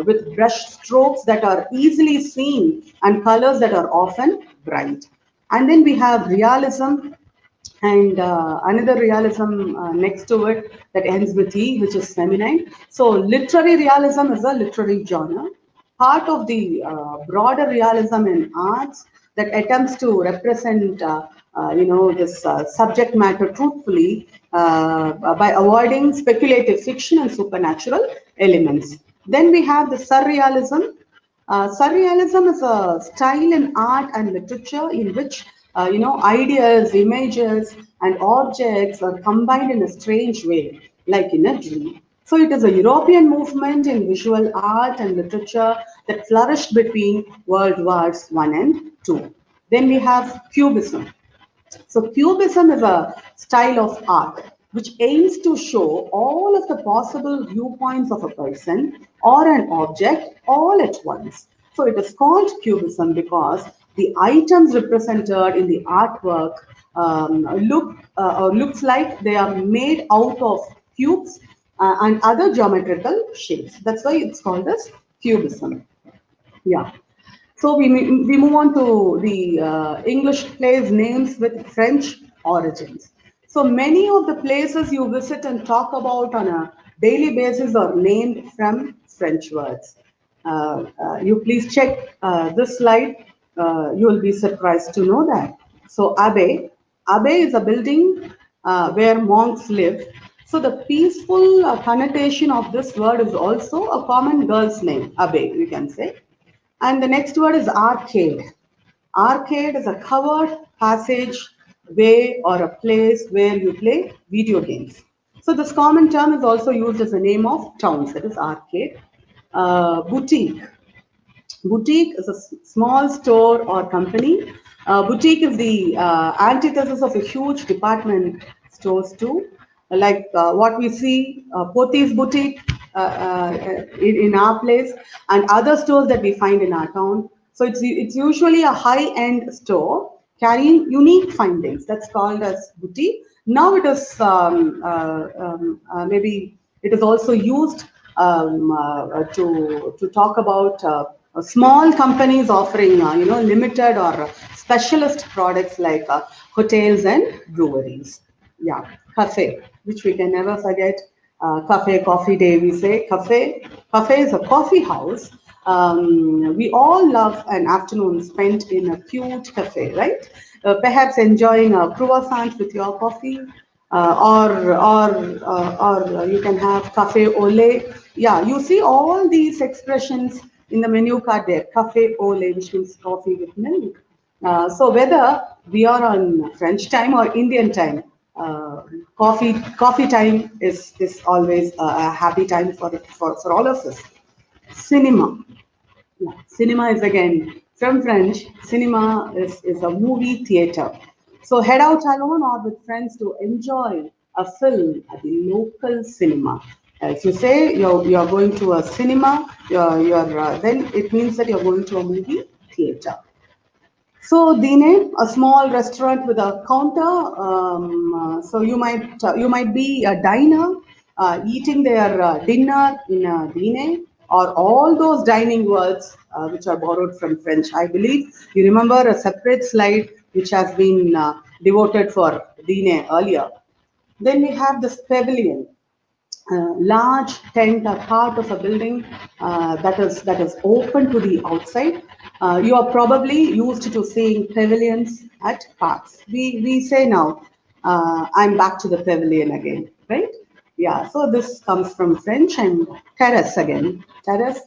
with brush strokes that are easily seen and colors that are often bright. And then we have realism, and another realism next to it that ends with E, which is feminine. So literary realism is a literary genre, part of the broader realism in arts that attempts to represent, this subject matter truthfully by avoiding speculative fiction and supernatural elements. Then we have the surrealism. Surrealism is a style in art and literature in which ideas, images, and objects are combined in a strange way, like in a dream. So it is a European movement in visual art and literature that flourished between World Wars I and II. Then we have Cubism. So Cubism is a style of art which aims to show all of the possible viewpoints of a person or an object all at once. So it is called Cubism because the items represented in the artwork looks like they are made out of cubes and other geometrical shapes. That's why it's called as Cubism. Yeah. So we move on to the English place names with French origins. So many of the places you visit and talk about on a daily basis are named from French words. You please check this slide. You will be surprised to know that. So Abbey is a building where monks live. So the peaceful connotation of this word is also a common girl's name, Abbey, we can say. And the next word is arcade. Arcade is a covered passage way or a place where you play video games. So this common term is also used as a name of towns, that is arcade. Boutique. Boutique is a small store or company. Boutique is the antithesis of a huge department stores too, like what we see, Pothys Boutique in our place, and other stores that we find in our town. So it's usually a high-end store carrying unique findings. That's called as boutique. Now it is maybe it is also used to talk about small companies offering limited or specialist products like hotels and breweries. Yeah, cafe, which we can never forget. Cafe, coffee day, we say. Cafe is a coffee house. We all love an afternoon spent in a cute cafe, right? Perhaps enjoying a croissant with your coffee, or you can have cafe au lait. Yeah, you see all these expressions in the menu card there. Cafe au lait, which means coffee with milk. So whether we are on French time or Indian time, coffee time is always a happy time for all of us. Cinema. Yeah. Cinema is again from French. Cinema is a movie theater. So head out alone or with friends to enjoy a film at the local cinema. If you say you're going to a cinema, then it means that you're going to a movie theater. So Dine, a small restaurant with a counter. So you might be a diner eating their dinner in a dine, or all those dining words which are borrowed from French. I believe you remember a separate slide which has been devoted for dine earlier. Then we have this pavilion, large tent or part of a building that is open to the outside. You are probably used to seeing pavilions at parks. We say now, I'm back to the pavilion again, right? Yeah. So this comes from French. And terrace again. Terrace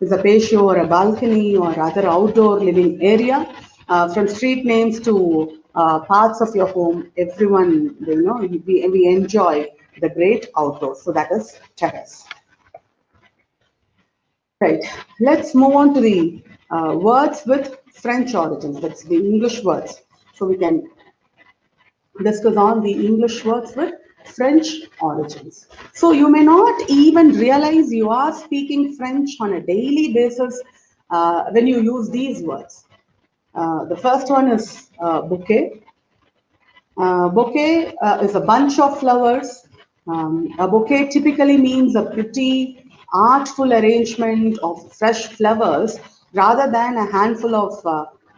is a patio or a balcony or other outdoor living area. From street names to parts of your home, everyone, we enjoy the great outdoors. So that is terrace. Right. Let's move on to the words with French origins. That's the English words. So we can discuss on the English words with French origins. So you may not even realize you are speaking French on a daily basis when you use these words. The first one is bouquet. Bouquet is a bunch of flowers. A bouquet typically means a pretty artful arrangement of fresh flowers rather than a handful of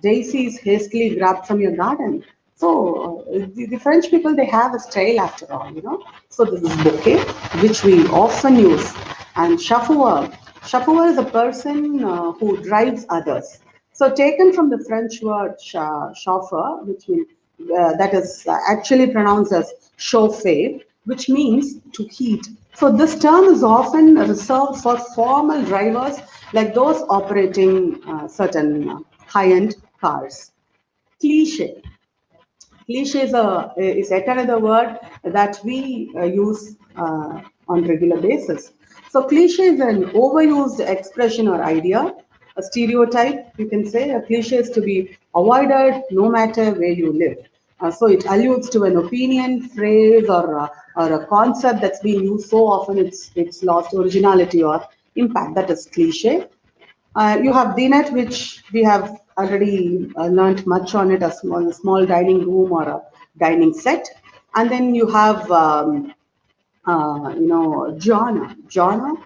daisies hastily grabbed from your garden. So the French people, they have a style after all, you know. So this is bouquet, which we often use. And chauffeur. Chauffeur is a person who drives others. So taken from the French word chauffeur, which means that is actually pronounced as chauffeur, which means to heat. So this term is often reserved for formal drivers like those operating certain high-end cars. Cliche. Cliche is yet another word that we use on regular basis. So cliche is an overused expression or idea, a stereotype, you can say. A cliche is to be avoided no matter where you live. So it alludes to an opinion, phrase, or a concept that's being used so often it's lost originality or impact. That is cliche. You have dinette, which we have already learnt much on it, a small dining room or a dining set. And then you have, genre,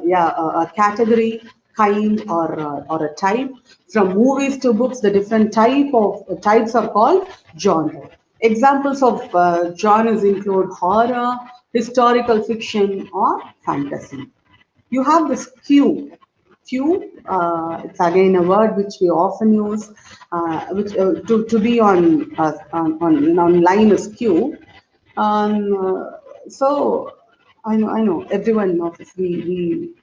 yeah, a category, kind, or a type. From movies to books, the different types are called genre. Examples of genres include horror, historical fiction, or fantasy. You have this Q. Q, it's again a word which we often use, which to be on line is Q. So I know everyone knows this. We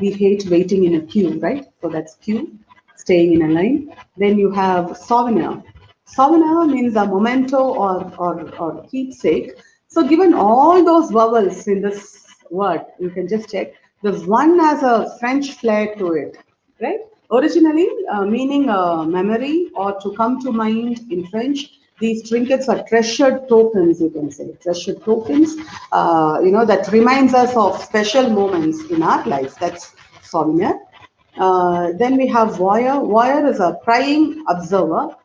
hate waiting in a queue, right? So that's Q, staying in a line. Then you have souvenir. Souvenir means a memento or keepsake. So given all those vowels in this word, you can just check. There's one has a French flair to it, right? Originally meaning memory or to come to mind in French. These trinkets are treasured tokens, you can say, treasured tokens, that reminds us of special moments in our lives. That's souvenir. Then we have voyeur. Voyeur is a prying observer,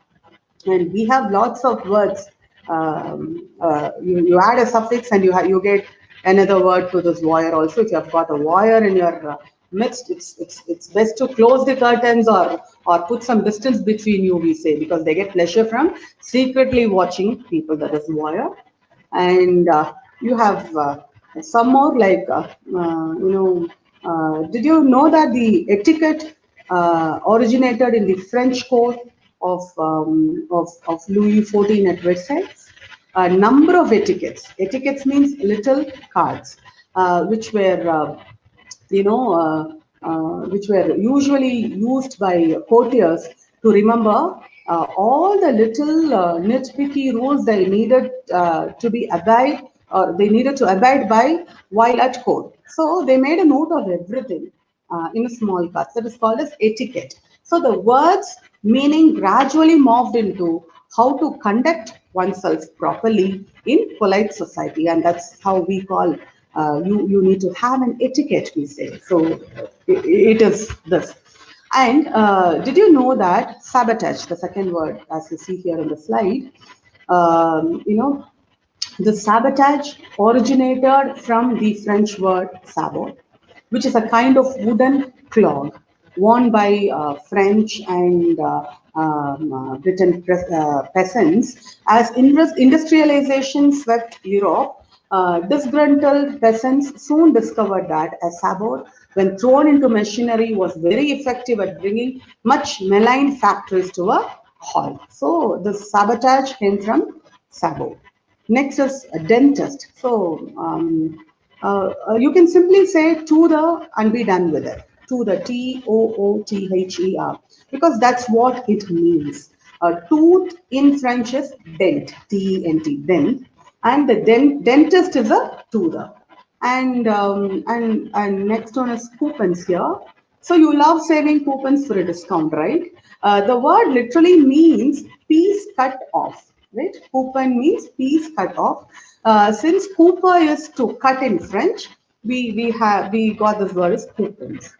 and we have lots of words. You add a suffix and you get another word to this voyeur also. If you have got a voyeur in your midst, it's best to close the curtains or put some distance between you, we say, because they get pleasure from secretly watching people. That is voyeur. And you have some more like did you know that the etiquette originated in the French court of Louis XIV at Versailles? A number of etiquettes. Etiquettes means little cards, which were which were usually used by courtiers to remember all the little nitpicky rules they needed to be abide or they needed to abide by while at court. So they made a note of everything in a small cards. That is called as etiquette. So the words meaning gradually morphed into how to conduct oneself properly in polite society, and that's how we call you need to have an etiquette, we say. So it is this. And did you know that sabotage, the second word, as you see here on the slide, you know, the sabotage originated from the French word sabot, which is a kind of wooden clog worn by French and Britain peasants. As industrialization swept Europe, disgruntled peasants soon discovered that a sabot, when thrown into machinery, was very effective at bringing much maligned factories to a halt. So the sabotage came from sabot. Next is a dentist. So you can simply say to the and be done with it. To the Toother, because that's what it means. Tooth in French is dent, T-E-N-T, dent, and the dentist is a toother. And next one is coupons here. So you love saving coupons for a discount, right? The word literally means piece cut off. right? Couper means piece cut off. Since couper is to cut in French, we got this word as coupons.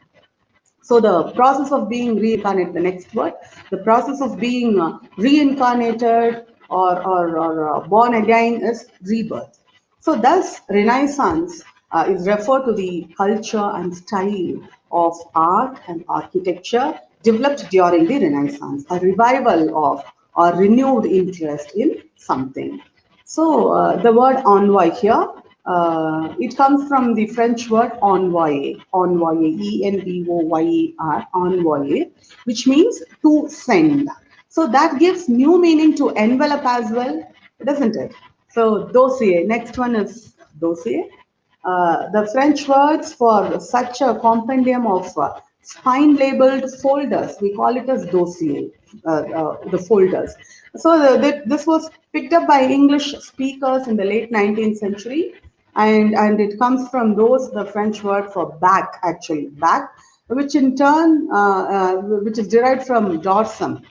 So the process of being reincarnated, the next word, the process of being reincarnated or born again is rebirth. So thus Renaissance is referred to the culture and style of art and architecture developed during the Renaissance, a revival of or renewed interest in something. So the word envoy here, it comes from the French word envoyer, envoyer, envoyer, envoyer, which means to send. So that gives new meaning to envelope as well, doesn't it? So dossier, next one is dossier. The French words for such a compendium of spine labeled folders, we call it as dossier, the folders. So this was picked up by English speakers in the late 19th century, and it comes from the French word for back, actually, back, which in turn, which is derived from dorsum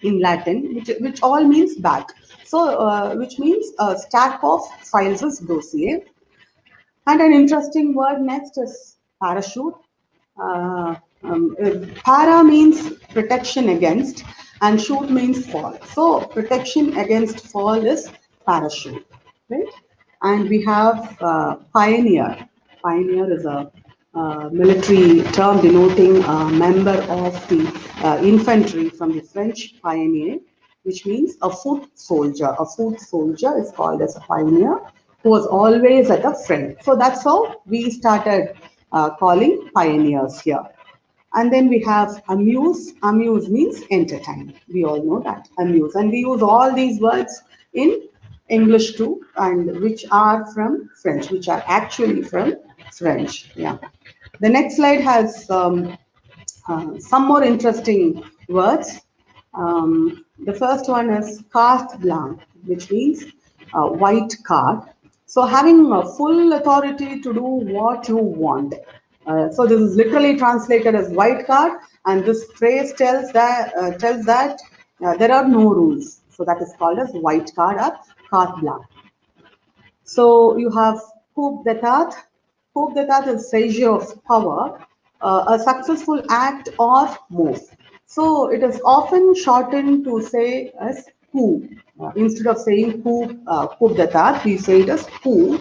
in Latin, which all means back. So, which means a stack of files is dossier. And an interesting word next is parachute. Uh, Para means protection against, and shoot means fall. So protection against fall is parachute, right? And we have pioneer. Pioneer is a military term denoting a member of the infantry from the French pioneer, which means a foot soldier. A foot soldier is called as a pioneer who was always at the front. So that's how we started calling pioneers here. And then we have amuse. Amuse means entertain. We all know that, amuse. And we use all these words in English too, and which are from French, which are actually from French. Yeah. The next slide has some more interesting words. The first one is carte blanche, which means white card. So having a full authority to do what you want. So this is literally translated as white card, and this phrase tells that there are no rules. So that is called as white card or carte blanche. So you have coup d'etat. Coup d'etat is seizure of power, a successful act or move. So it is often shortened to say as coup. Instead of saying coup d'etat, we say it as coup.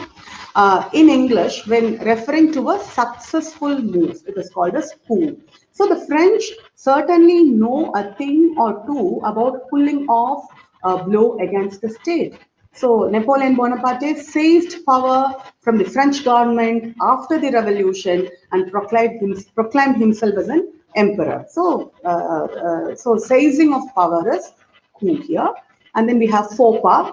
In English, when referring to a successful move, it is called as coup. So the French certainly know a thing or two about pulling off a blow against the state. So Napoleon Bonaparte seized power from the French government after the revolution and proclaimed himself as an emperor. So seizing of power is coup here. And then we have faux pas.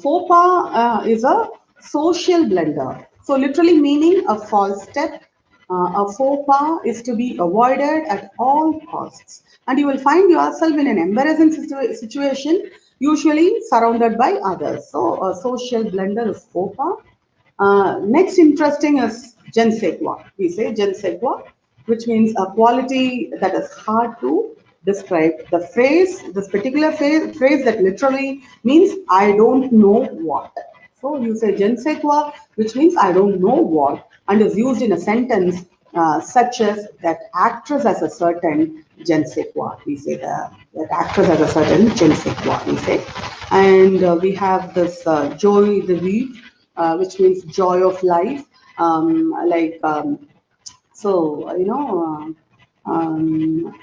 Faux pas is a social blunder. So literally meaning a false step. A faux pas is to be avoided at all costs. And you will find yourself in an embarrassing situation, usually surrounded by others. So a social blunder is faux pas. Next interesting is je ne sais quoi. We say je ne sais quoi, which means a quality that is hard to describe. The phrase, this particular phrase that literally means I don't know what. So you say je ne sais quoi, which means I don't know what, and is used in a sentence such as that actress has a certain je ne sais quoi. We say that actress has a certain je ne sais quoi. We say, and we have this joy de vivre, which means joy of life. So,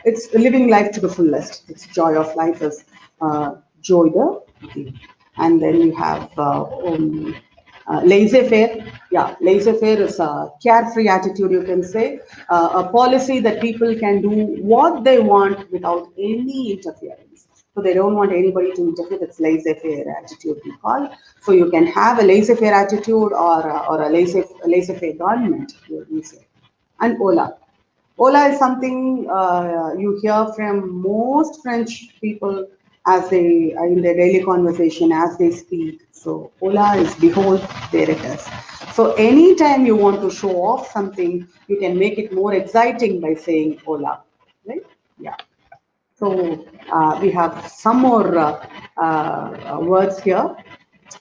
it's living life to the fullest. It's joy of life is joy the vivre. And then you have laissez-faire. Yeah, laissez-faire is a carefree attitude, you can say, a policy that people can do what they want without any interference. So they don't want anybody to interfere. That's laissez-faire attitude we call. So you can have a laissez-faire attitude or a laissez-faire government, you say. And Ola. Ola is something you hear from most French people as they in their daily conversation as they speak. So Ola is behold, there it is. So anytime you want to show off something, you can make it more exciting by saying Ola, right? Yeah. So we have some more words here,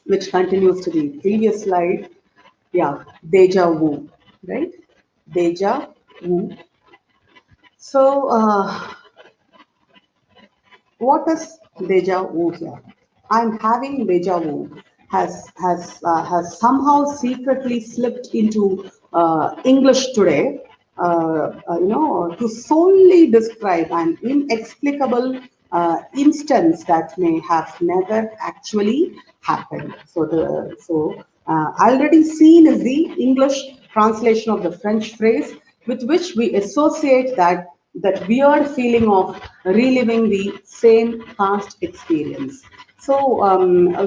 which continues to the previous slide. Yeah, deja vu, right? Deja vu. So, what is deja vu here? I'm having deja vu has somehow secretly slipped into English today. To solely describe an inexplicable instance that may have never actually happened. So already seen is the English translation of the French phrase with which we associate that weird feeling of reliving the same past experience. So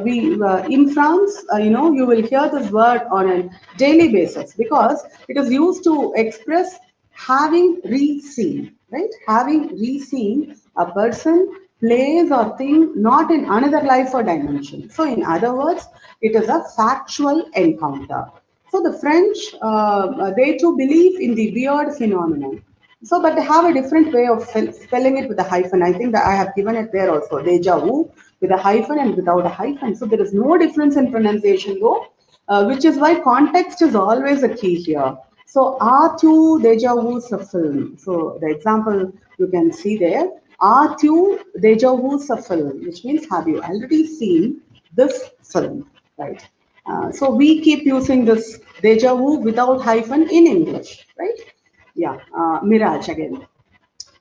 we in France, you will hear this word on a daily basis because it is used to express having re-seen, right? Having re-seen a person, place, or thing not in another life or dimension. So, in other words, it is a factual encounter. So, the French, they too believe in the weird phenomenon. So, but they have a different way of spelling it with a hyphen. I think that I have given it there also, deja vu with a hyphen and without a hyphen. So, there is no difference in pronunciation though, which is why context is always a key here. So, R2 deja vu is a film. So, the example you can see there, R2 deja vu is a film, which means have you already seen this film, right? So, we keep using this deja vu without hyphen in English, right? Yeah, mirage again.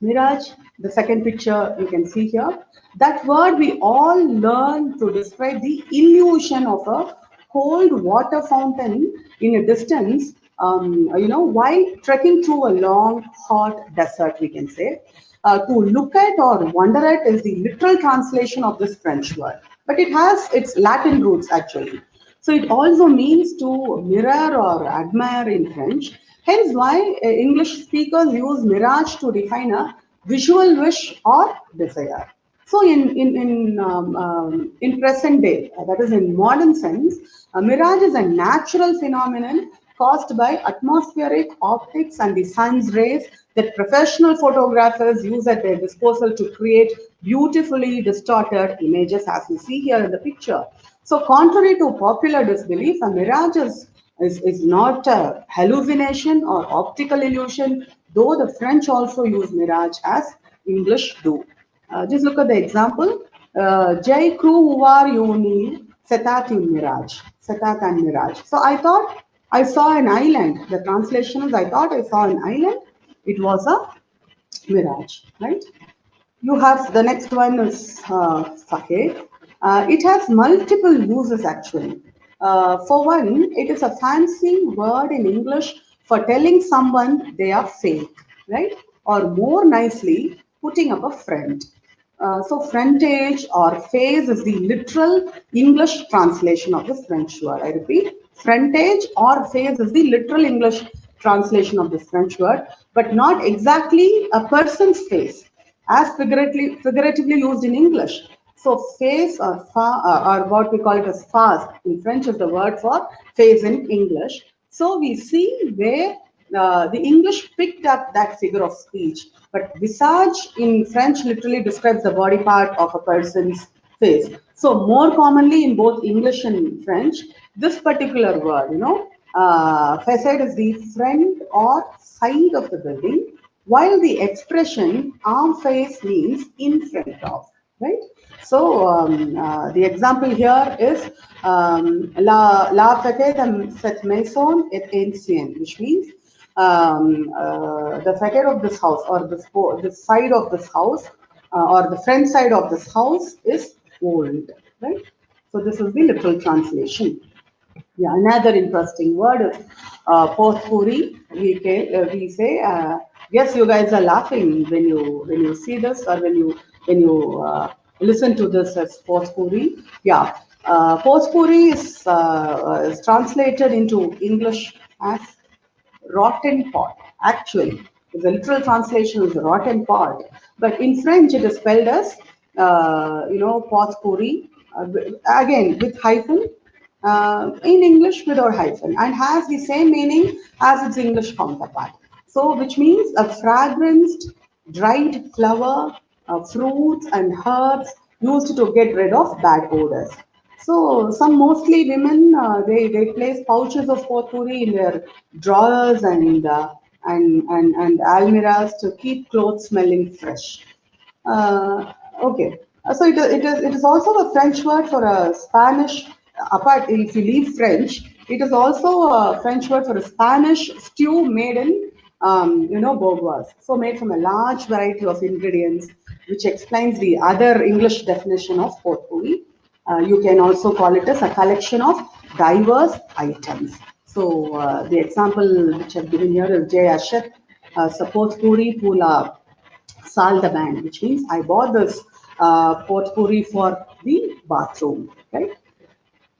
Mirage, the second picture you can see here. That word we all learn to describe the illusion of a cold water fountain in a distance, while trekking through a long, hot desert, we can say. To look at or wonder at is the literal translation of this French word, but it has its Latin roots actually. So it also means to mirror or admire in French. Hence, why English speakers use mirage to define a visual wish or desire. So, in present day, that is in modern sense, a mirage is a natural phenomenon caused by atmospheric optics and the sun's rays that professional photographers use at their disposal to create beautifully distorted images, as you see here in the picture. So, contrary to popular disbelief, a mirage is not a hallucination or optical illusion, though the French also use mirage as English do. Just look at the example. Jai kru huvar yoni setat in mirage. Setat and mirage. So I thought I saw an island. The translation is I thought I saw an island. It was a mirage, right? You have the next one is sake. It has multiple uses actually. For one, it is a fancy word in English for telling someone they are fake, right? Or more nicely, putting up a front. So frontage or face is the literal English translation of this French word. I repeat, frontage or face is the literal English translation of this French word, but not exactly a person's face as figuratively used in English. So face or what we call it as face in French is the word for face in English. So we see where the English picked up that figure of speech. But visage in French literally describes the body part of a person's face. So more commonly in both English and French, this particular word, facade is the front or side of the building, while the expression en face means in front of, right? So the example here is la facade de cette maison est ancienne, which means the facade of this house or the side of this house or the front side of this house is old, right? So this is the literal translation. Yeah, another interesting word is potpourri. We say yes, you guys are laughing when you see this or when you listen to this as potpourri. Yeah, potpourri is translated into English as rotten pot. Actually, the literal translation is rotten pot, but in French it is spelled as potpourri again with hyphen. In English without hyphen and has the same meaning as its English counterpart. So, which means a fragranced, dried flower fruits and herbs used to get rid of bad odors. So some mostly women they place pouches of potpourri in their drawers and almirahs to keep clothes smelling fresh. Okay. So it is also a French word for a Spanish. Apart, if you leave French, it is also a French word for a Spanish stew made in bourgeois. So made from a large variety of ingredients, which explains the other English definition of potpourri. You can also call it as a collection of diverse items. So the example which I've given here is Jay Ashat, potpourri pula Sal the band, which means I bought this potpourri for the bathroom, right?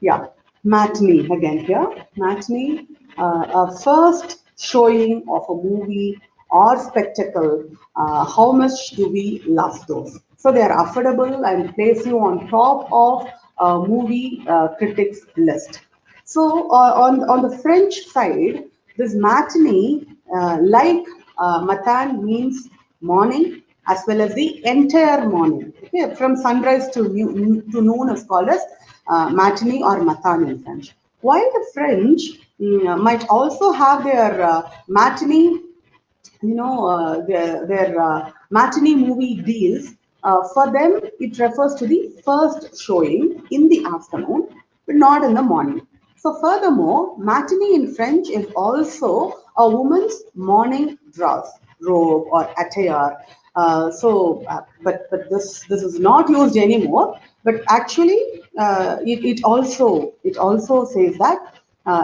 Yeah, matinee again here. Matinee, a first showing of a movie or spectacle. How much do we love those? So they are affordable and place you on top of a movie critics list. So on the French side, this matinee, matan means morning as well as the entire morning. Okay, from sunrise to noon is called as matinee or matin in French. While the French might also have their matinee, their matinee movie deals. For them, it refers to the first showing in the afternoon, but not in the morning. So, furthermore, matinee in French is also a woman's morning dress, robe, or attire. But this is not used anymore. But actually, it also says that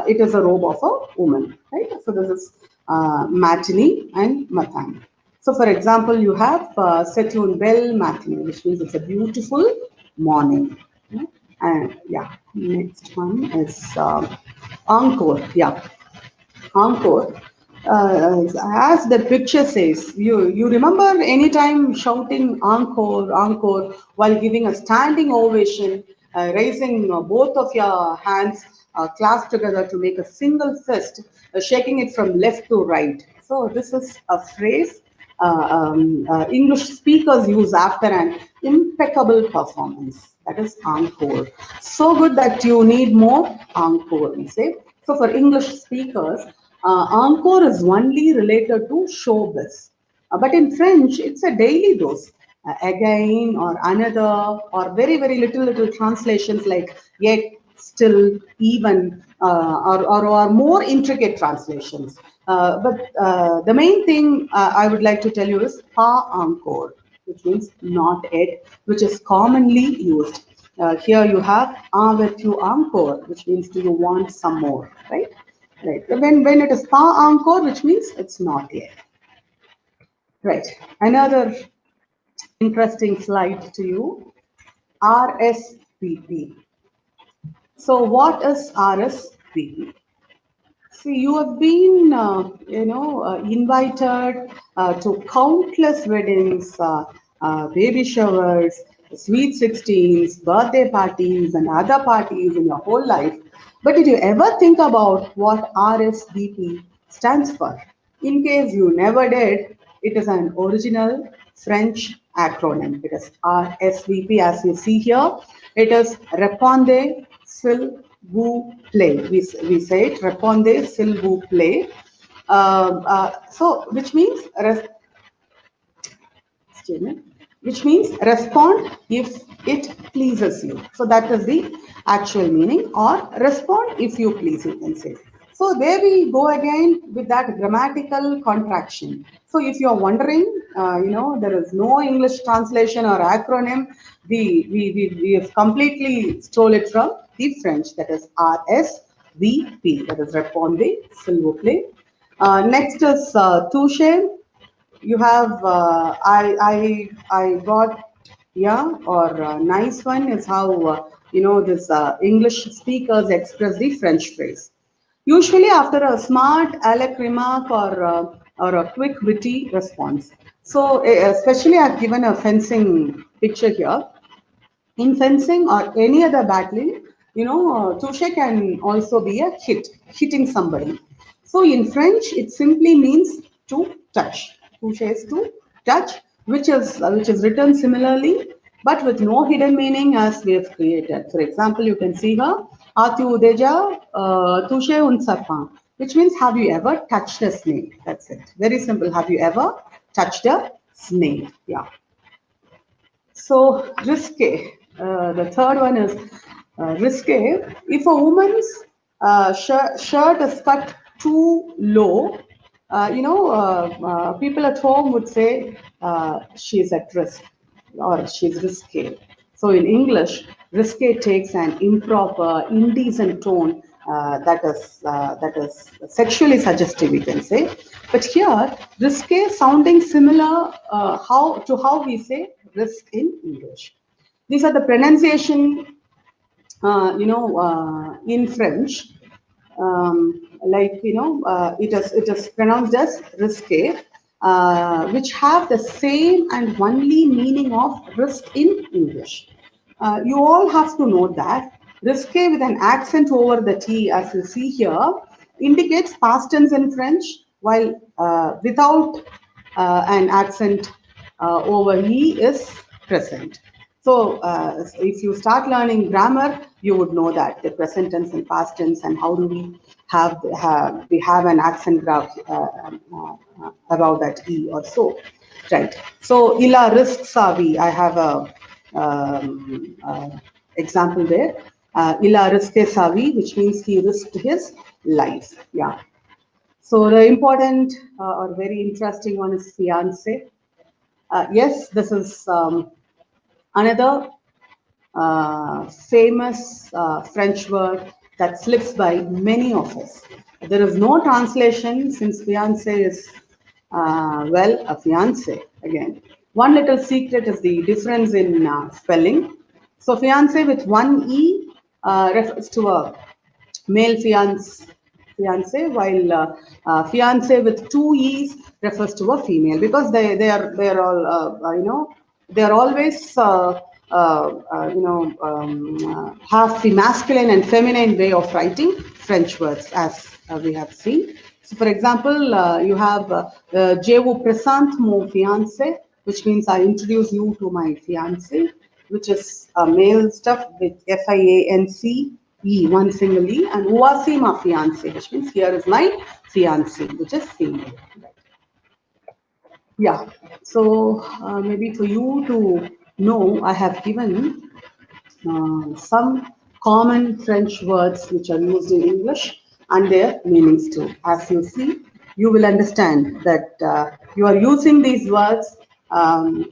it is a robe of a woman, right? So this is matinee and matan. So, for example, you have C'est une belle matinée, which means it's a beautiful morning. Yeah? And yeah, next one is encore. Yeah, encore. As the picture says, you remember any time shouting encore, encore while giving a standing ovation, raising both of your hands clasped together to make a single fist, shaking it from left to right. So this is a phrase English speakers use after an impeccable performance. That is encore. So good that you need more encore, we say. So for English speakers, encore is only related to showbiz. But in French, it's a daily dose. Again or another or very, very little translations like yet, still, even or more intricate translations. But the main thing I would like to tell you is pas encore, which means not yet, which is commonly used. Here you have un veux-tu encore, which means do you want some more, right? Right. When it is pas encore, which means it's not yet. Right. Another interesting slide to you. RSVP. So what is RSVP? See, you have been, invited to countless weddings, baby showers, sweet 16s, birthday parties, and other parties in your whole life. But did you ever think about what RSVP stands for? In case you never did, it is an original French acronym. It is RSVP, as you see here. It is Répondez, s'il vous plaît. We say it, Répondez, s'il vous plaît. So, which means respond if it pleases you. So that is the actual meaning, or respond if you please, you can say. So there we go again with that grammatical contraction. So if you're wondering, there is no English translation or acronym. We have completely stole it from the French, that is RSVP, that is Répondez, s'il vous plaît. Next is touche. You have I got, yeah, or nice one is how this English speakers express the French phrase. Usually after a smart aleck remark or a quick witty response. So especially I've given a fencing picture here. In fencing or any other battling, touche can also be a hitting somebody. So in French, it simply means to touch. Touche is to touch. which is written similarly, but with no hidden meaning as we have created. For example, you can see here, "Atu udeja touche un serpent," which means have you ever touched a snake? That's it. Very simple. Have you ever touched a snake? Yeah. So risque. The third one is risque. If a woman's shirt is cut too low, people at home would say she's at risk or she's risque. So in English, risque takes an improper, indecent tone that is sexually suggestive, we can say. But here, risque sounding similar how we say risk in English. These are the pronunciation, in French. It is pronounced as risque, which have the same and only meaning of risk in English. You all have to note that risque with an accent over the T, as you see here, indicates past tense in French, while without an accent over E is present. So, if you start learning grammar, you would know that the present tense and past tense, and how do we have an accent graph about that E or so, right? So, illa risk savi. I have a example there. Illa riske savi, which means he risked his life. Yeah. So the important or very interesting one is fiance. Yes, this is another famous French word that slips by many of us. There is no translation since fiance is, a fiance again. One little secret is the difference in spelling. So fiance with one E refers to a male fiance, while fiance with two e's refers to a female, because they are all they are always have the masculine and feminine way of writing French words, as we have seen. So, for example, you have Je vous présente mon fiancé, which means I introduce you to my fiancé, which is male stuff with fiance, one single E, and voici ma fiancé, which means here is my fiancé, which is female. Yeah, so maybe for you to know, I have given some common French words which are used in English and their meanings too. As you see, you will understand that you are using these words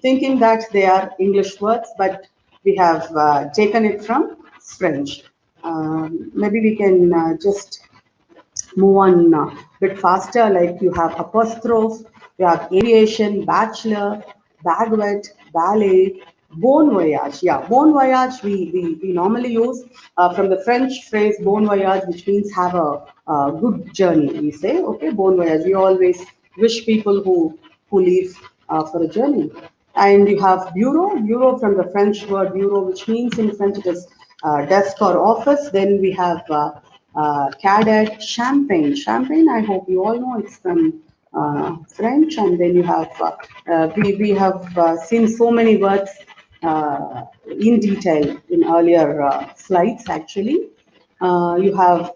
thinking that they are English words, but we have taken it from French. Maybe we can just move on a bit faster, like you have apostrophe, you have aviation, bachelor, baguette, ballet, bon voyage. Yeah, bon voyage we normally use from the French phrase bon voyage, which means have a good journey. We say, okay, bon voyage. We always wish people who leave for a journey. And you have bureau from the French word bureau, which means in French it is desk or office. Then we have cadet, champagne. I hope you all know it's from French. And then you have we have seen so many words in detail in earlier slides. Actually, you have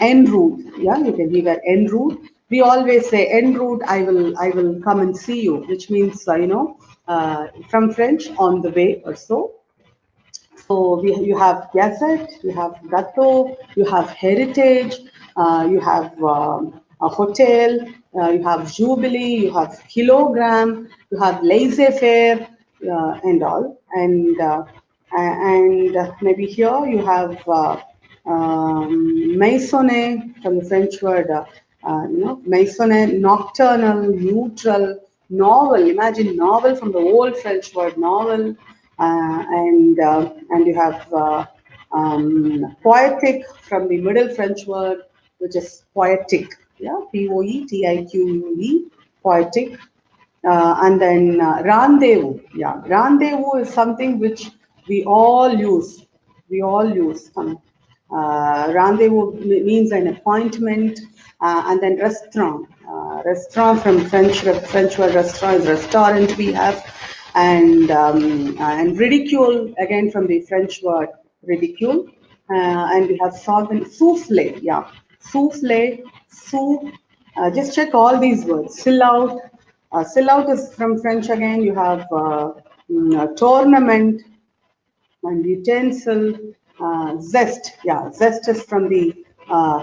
en route. Yeah, you can leave at en route. We always say en route. I will come and see you, which means from French, on the way or so. So you have gazette, you have gâteau, you have heritage, you have a hotel, you have jubilee, you have kilogram, you have laissez-faire, and all. And maybe here you have maisonné from the French word, maisonné, nocturnal, neutral, novel. Imagine novel from the old French word novel, and you have poetic from the Middle French word, which is poetic. Yeah, poetique, poetic. And then rendezvous. Yeah, rendezvous is something which we all use. We all use. Rendezvous means an appointment, and then restaurant. restaurant from French word restaurant is restaurant we have, and ridicule again from the French word ridicule, and we have solvent souffle, yeah, souffle, soup. Just check all these words. Fill out. Fill out is from French again. You have tournament and utensil, zest. Yeah, zest is from the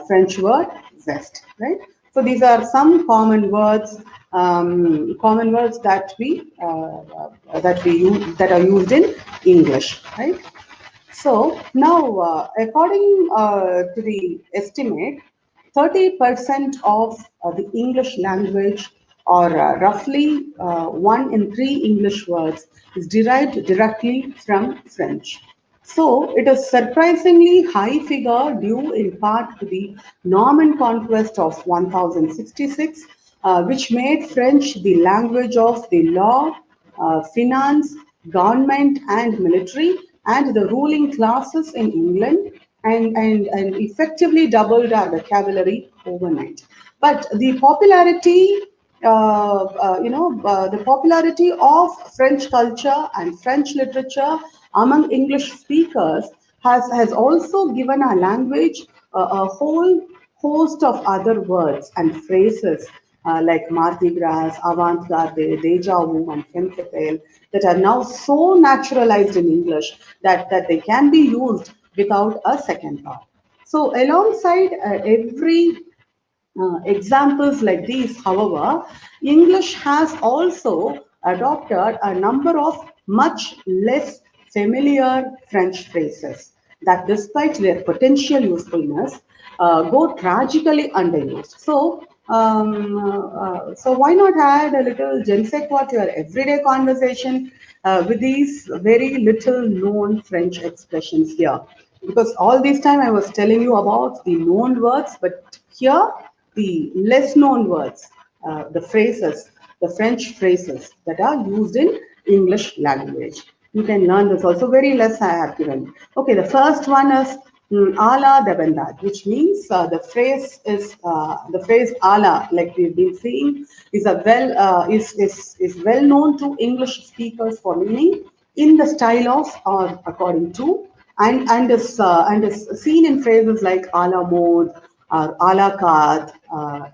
French word zest, right? So these are some common words that we use that are used in English, right? So now, according to the estimate, 30% of the English language, or roughly 1 in 3 English words, is derived directly from French. So it is surprisingly high figure due in part to the Norman conquest of 1066, which made French the language of the law, finance, government, and military, and the ruling classes in England, and effectively doubled our vocabulary overnight. But the popularity, the popularity of French culture and French literature among English speakers has also given our language a whole host of other words and phrases like Mardi Gras, avant garde, deja vu, and femme fatale that are now so naturalized in English that they can be used without a second thought. So, alongside every examples like these, however, English has also adopted a number of much less familiar French phrases that, despite their potential usefulness, go tragically underused. So why not add a little je ne sais quoi to your everyday conversation with these very little known French expressions here? Because all this time I was telling you about the known words, but here the less known words, the phrases, the French phrases that are used in English language. You can learn this also, very less I have given. Okay, the first one is ala debandad, which means the phrase ala, like we've been seeing, is a is well known to English speakers for meaning in the style of or according to, and is seen in phrases like a la mode or a la carte,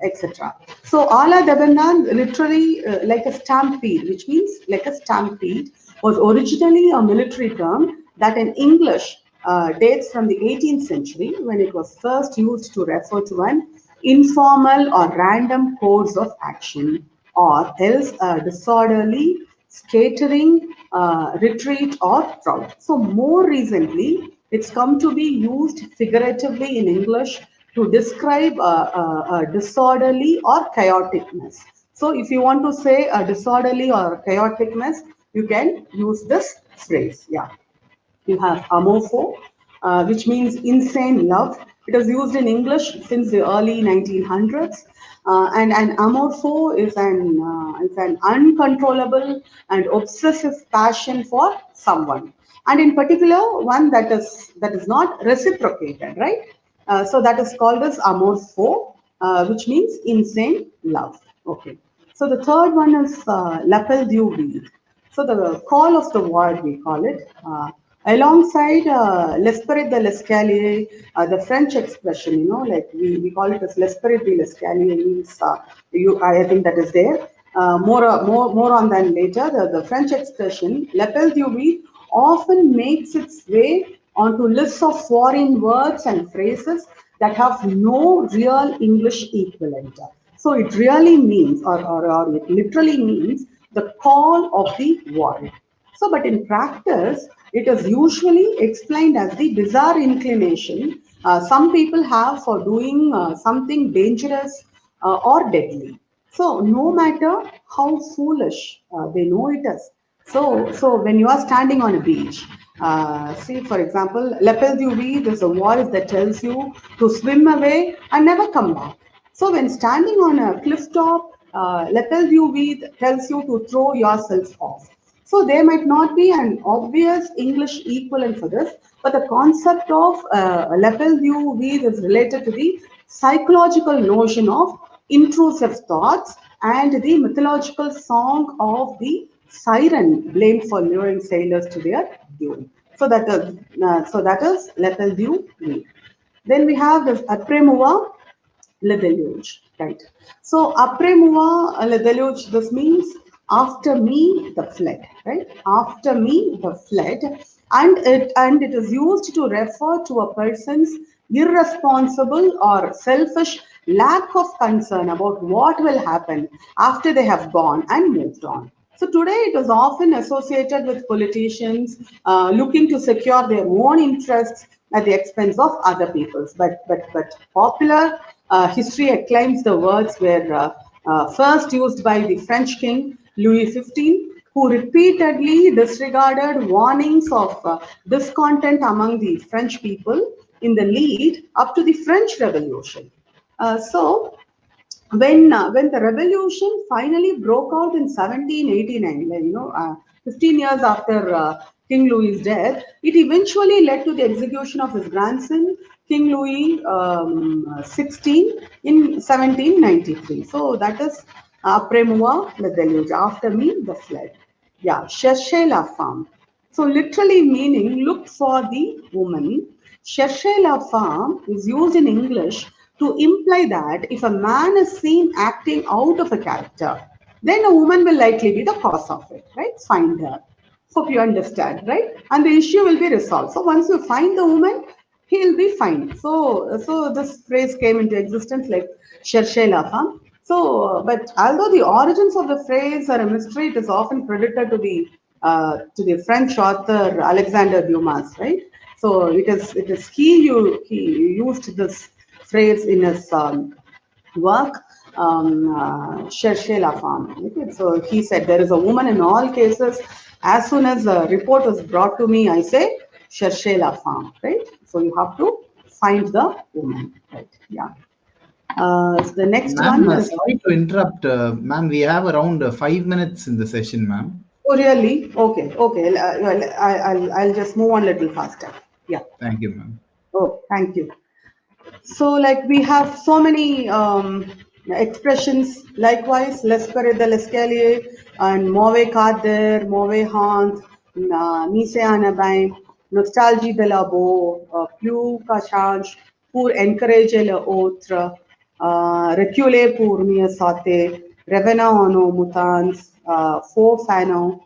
etc. So a la debandad, literally like a stampede, which means like a stampede, was originally a military term that in English dates from the 18th century, when it was first used to refer to an informal or random course of action, or else a disorderly, scattering, retreat, or fraud. So, more recently, it's come to be used figuratively in English to describe a disorderly or chaoticness. So, if you want to say a disorderly or chaoticness, you can use this phrase. Yeah. You have amorpho, which means insane love. It is used in English since the early 1900s. And amorpho is an uncontrollable and obsessive passion for someone, and in particular one that is not reciprocated, right? So that is called as amorpho, which means insane love. Okay. So the third one is l'appel du vide. So the call of the ward, we call it. Alongside l'esprit de l'escalier, the French expression, like we call it as l'esprit de l'escalier, means I think that is there. More on that later. The French expression l'appel du vide often makes its way onto lists of foreign words and phrases that have no real English equivalent. So it really means, or it literally means, the call of the world. So, but in practice, it is usually explained as the bizarre inclination some people have for doing something dangerous or deadly. So, no matter how foolish they know it is. So when you are standing on a beach, see, for example, l'appel du vide is a voice that tells you to swim away and never come back. So when standing on a cliff top, l'appel du vide tells you to throw yourself off. So there might not be an obvious English equivalent for this, but the concept of l'appel du vide is related to the psychological notion of intrusive thoughts, and the mythological song of the siren blamed for luring sailors to their doom. So that is Lethal Dew. Then we have this Apremua le deluge, right? So apremua le deluge, this means after me the flood, right? After me the flood, and it is used to refer to a person's irresponsible or selfish lack of concern about what will happen after they have gone and moved on. So today it is often associated with politicians looking to secure their own interests at the expense of other people's. But popular history acclaims the words were first used by the French king Louis XV, who repeatedly disregarded warnings of discontent among the French people in the lead up to the French Revolution. So when the revolution finally broke out in 1789, 15 years after King Louis's death, it eventually led to the execution of his grandson, King Louis 16, in 1793. So that is Apremua le deluge, after me the flood. Yeah, cherchez la femme. So literally meaning look for the woman. Cherchez la femme is used in English to imply that if a man is seen acting out of a character, then a woman will likely be the cause of it, right? Find her. Hope you understand, right? And the issue will be resolved. So once you find the woman, he'll be fine. So this phrase came into existence like cherchez la femme. So, but although the origins of the phrase are a mystery, it is often credited to the French author Alexander Dumas, right? So it is he used this phrase in his work, cherchez la femme. Okay? So he said there is a woman in all cases. As soon as a report is brought to me, I say cherchez la femme, right? So you have to find the woman, right? Yeah. So the next Ma'am, one is. sorry to interrupt. Ma'am, we have around 5 minutes in the session, ma'am. Oh, really? Okay, okay. Well, I'll just move on a little faster. Yeah. Thank you, ma'am. Oh, thank you. So, like, we have so many expressions. Likewise, l'esprit de l'escalier and mauvais quart mauvais haunt, mise en abîme, nostalgie de la beau, plus qu'à change pour encourager l'autre, reculer pour mieux sauter, revenant en nos mutants, faux fanon,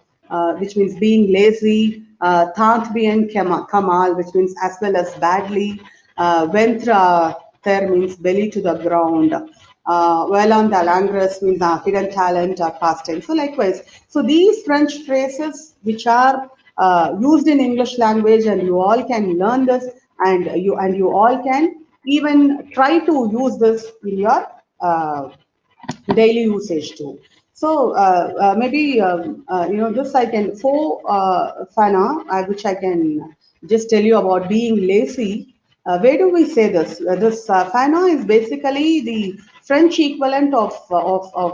which means being lazy, tant bien kamal, which means as well as badly, ventra ter means belly to the ground. Well on the langres means hidden talent or pastime. So likewise, so these French phrases which are used in English language, and you all can learn this, and you all can even try to use this in your daily usage too. So maybe this I can for Fana, which I can just tell you about being lazy. Where do we say this? This Fana is basically the French equivalent of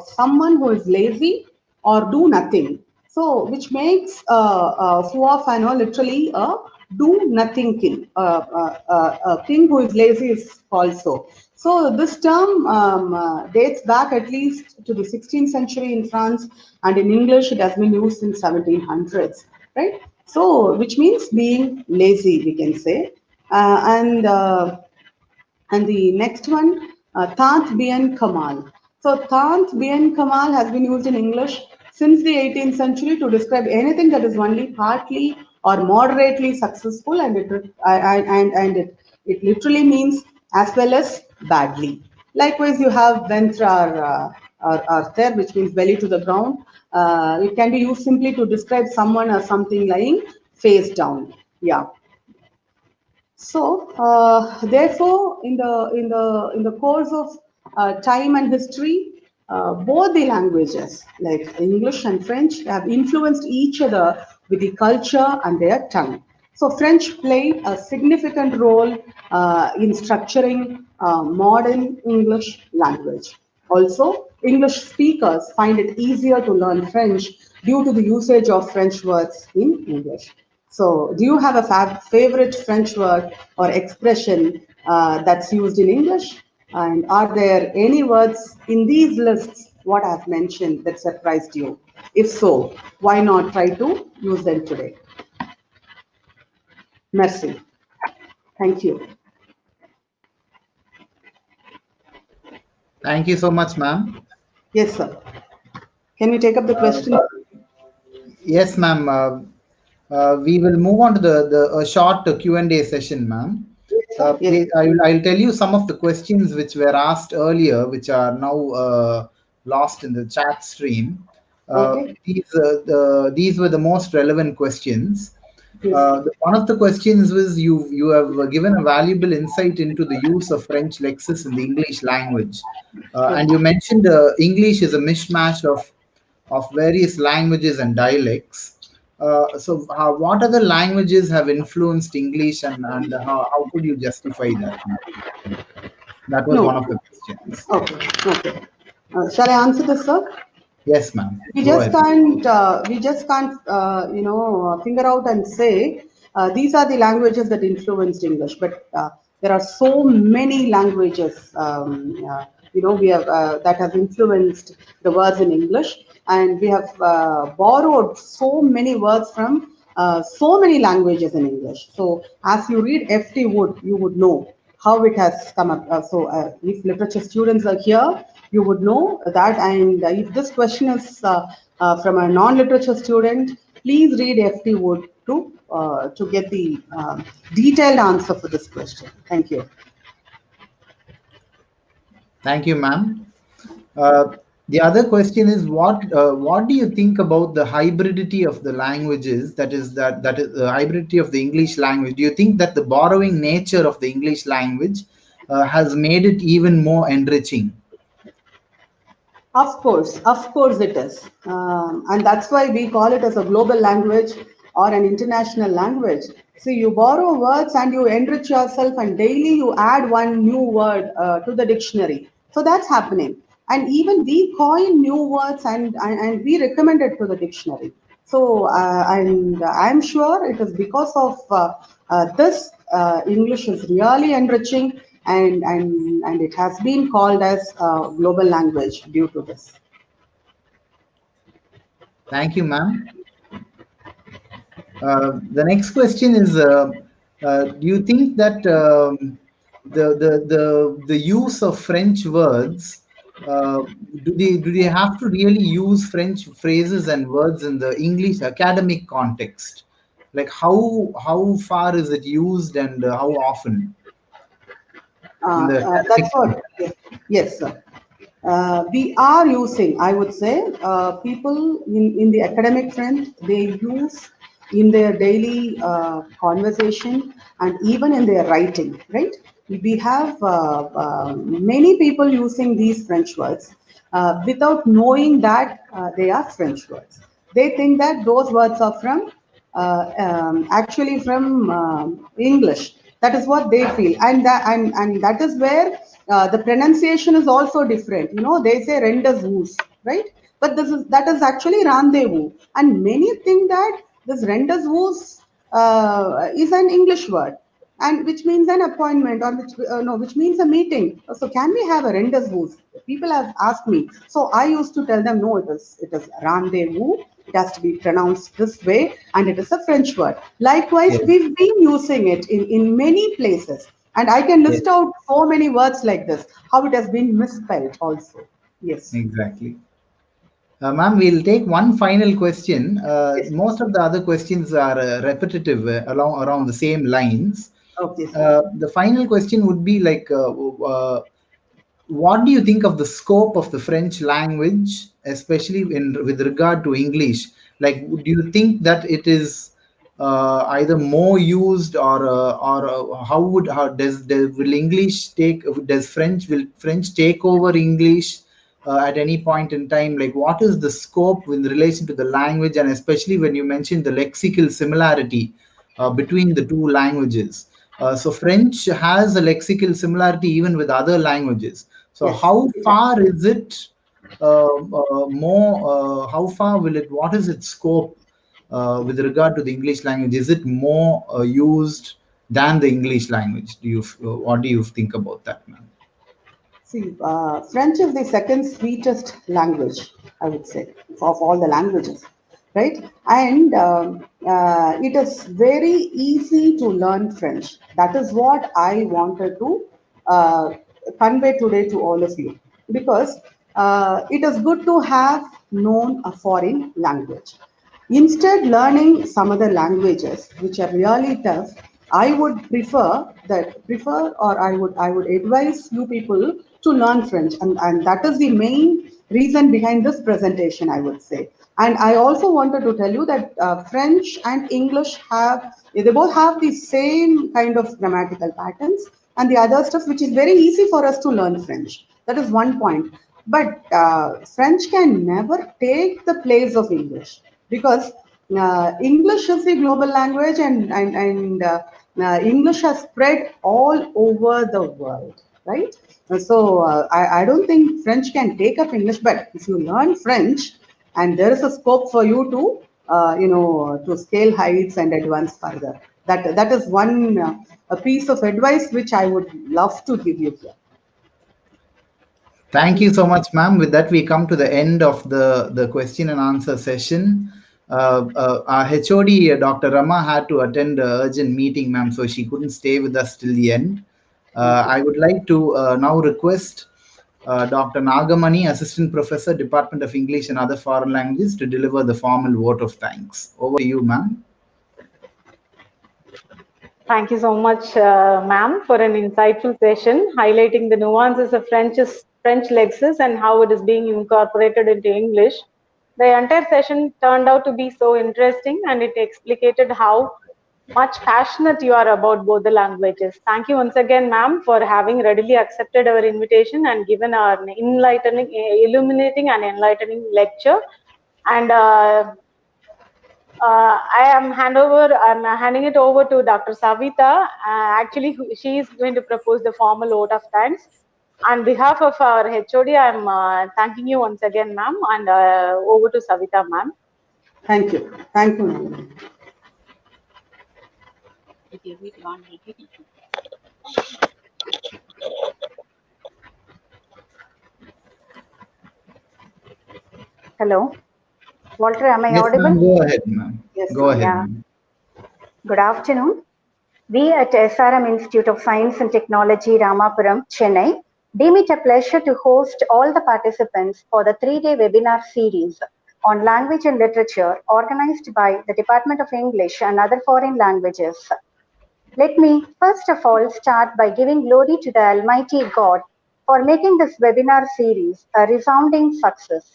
someone who is lazy or do nothing. So which makes foi Fana literally a do nothing king. A king who is lazy is called so. So this term dates back at least to the 16th century in France, and in English it has been used in 1700s, right? So which means being lazy, we can say, and the next one, Tant Bien Kamal. So Tant Bien Kamal has been used in English since the 18th century to describe anything that is only partly or moderately successful, and it literally means as well as badly. Likewise, you have ventra or there, which means belly to the ground. It can be used simply to describe someone or something lying face down. Yeah. So, therefore, in the course of time and history, both the languages, like English and French, have influenced each other with the culture and their tongue. So, French played a significant role in structuring modern English language. Also, English speakers find it easier to learn French due to the usage of French words in English. So, do you have a favorite French word or expression that's used in English? And are there any words in these lists, what I've mentioned, that surprised you? If so, why not try to use them today? Merci. Thank you. Thank you so much, ma'am. Yes, sir. Can we take up the question? Yes, ma'am. We will move on to the short Q&A session, ma'am. Yes, sir. Yes. I'll tell you some of the questions which were asked earlier, which are now lost in the chat stream. Okay. These were the most relevant questions. Yes. One of the questions was you have given a valuable insight into the use of French lexis in the English language, Yes. and you mentioned English is a mishmash of various languages and dialects. What other languages have influenced English, and how could you justify that? That was one No. of the questions. Okay. Okay. Shall I answer this, sir? Yes, ma'am. We Go just ahead. can't figure out and say these are the languages that influenced English, but there are so many languages we have that have influenced the words in English, and we have borrowed so many words from so many languages in English. So as you read F.T. Wood, you would know how it has come up. If literature students are here, you would know that. And if this question is from a non-literature student, please read F.T. Wood to get the detailed answer for this question. Thank you. Thank you, ma'am. The other question is what do you think about the hybridity of the languages? That is the hybridity of the English language. Do you think that the borrowing nature of the English language has made it even more enriching? Of course it is. And that's why we call it as a global language or an international language. See, you borrow words and you enrich yourself, and daily you add one new word to the dictionary. So that's happening. And even we coin new words and we recommend it to the dictionary. So, and I'm sure it is because of this English is really enriching, and it has been called as a global language due to this. Thank you, ma'am. The next question is: do you think that the use of French words do they have to really use French phrases and words in the English academic context? Like how far is it used, and how often in the That's academic what, context? yes, sir. We are using, I would say, people in the academic front, they use in their daily conversation and even in their writing, right? We have many people using these French words without knowing that they are French words. They think that those words are from actually from English. That is what they feel, and that is where the pronunciation is also different. You know, they say rendezvous, right? But that is actually rendezvous, and many think that this rendezvous is an English word, and which means an appointment, or which no, which means a meeting. So can we have a rendezvous? People have asked me. So I used to tell them, no, it is rendezvous. It has to be pronounced this way, and it is a French word. Likewise, Yes, we've been using it in many places, and I can yes, list out so many words like this, how it has been misspelled also. Yes. exactly. Ma'am, we'll take one final question. Yes. Most of the other questions are repetitive along around the same lines. Okay, sir. The final question would be like, what do you think of the scope of the French language, especially with regard to English? Like, do you think that it is either more used, or how will English take does French will French take over English at any point in time? Like, what is the scope in relation to the language, and especially when you mentioned the lexical similarity between the two languages? So French has a lexical similarity even with other languages. So Yes. how Exactly. far is it how far will it, what is its scope with regard to the English language? Is it more used than the English language? What do you think about that, ma'am? See, French is the second sweetest language, I would say, of all the languages, right? And it is very easy to learn French. That is what I wanted to uh, convey today to all of you, because it is good to have known a foreign language. Instead, learning some other languages which are really tough, I would I would advise you people to learn French, and that is the main reason behind this presentation, I would say. And I also wanted to tell you that French and English they both have the same kind of grammatical patterns and the other stuff, which is very easy for us to learn French. That is one point. But French can never take the place of English, because English is the global language, and English has spread all over the world, right? So I don't think French can take up English, but if you learn French, and there is a scope for you to, to scale heights and advance further. That is one a piece of advice which I would love to give you here. Thank you so much, ma'am. With that, we come to the end of the question and answer session. Our HOD, Dr. Rama, had to attend an urgent meeting, ma'am, so she couldn't stay with us till the end. I would like to now request Dr. Nagamani, Assistant Professor, Department of English and Other Foreign Languages, to deliver the formal vote of thanks. Over to you, ma'am. Thank you so much, ma'am, for an insightful session highlighting the nuances of French lexis and how it is being incorporated into English. The entire session turned out to be so interesting, and it explicated how much passionate you are about both the languages. Thank you once again, ma'am, for having readily accepted our invitation and given our illuminating and enlightening lecture. And I'm handing it over to Dr. Savitha. Actually, she is going to propose the formal vote of thanks. On behalf of our HOD, I'm thanking you once again, ma'am, and over to Savitha, ma'am. Thank you. Thank you, ma'am. Hello. Walter, am I Yes, audible? ma'am. Go ahead, ma'am. Yes, Go ahead, Yeah. ma'am. Good afternoon. We at SRM Institute of Science and Technology, Ramapuram, Chennai, deem it a pleasure to host all the participants for the 3-day webinar series on language and literature organized by the Department of English and Other Foreign Languages. Let me first of all start by giving glory to the Almighty God for making this webinar series a resounding success.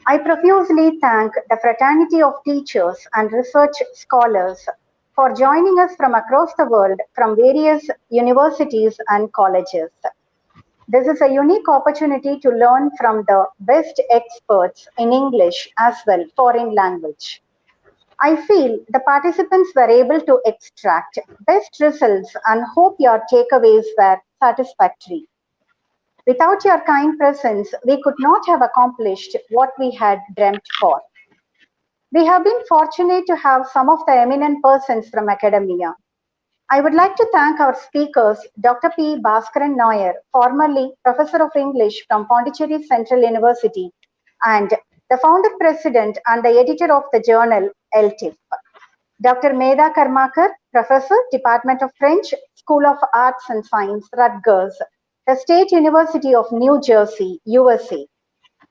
I profusely thank the fraternity of teachers and research scholars for joining us from across the world from various universities and colleges. This is a unique opportunity to learn from the best experts in English as well foreign language. I feel the participants were able to extract best results and hope your takeaways were satisfactory. Without your kind presence, we could not have accomplished what we had dreamt for. We have been fortunate to have some of the eminent persons from academia. I would like to thank our speakers, Dr. P. Bhaskaran Nair, formerly Professor of English from Pondicherry Central University, and the founder president and the editor of the journal LTIF. Dr. Medha Karmakar, Professor, Department of French, School of Arts and Science, Rutgers, the State University of New Jersey, USA.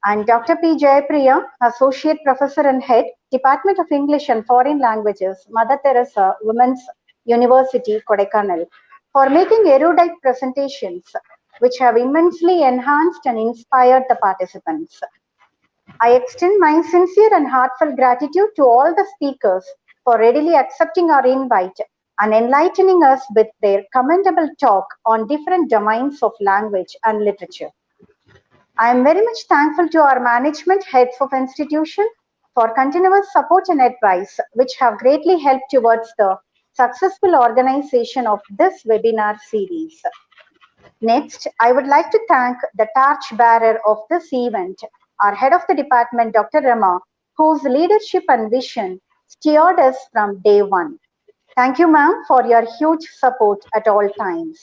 And Dr. P. Jayapriya, Associate Professor and Head, Department of English and Foreign Languages, Mother Teresa Women's University, Kodaikanal, for making erudite presentations which have immensely enhanced and inspired the participants. I extend my sincere and heartfelt gratitude to all the speakers for readily accepting our invite and enlightening us with their commendable talk on different domains of language and literature. I am very much thankful to our management heads of institution for continuous support and advice, which have greatly helped towards the successful organization of this webinar series. Next, I would like to thank the torchbearer of this event, our head of the department, Dr. Rema, whose leadership and vision steered us from day one. Thank you, ma'am, for your huge support at all times.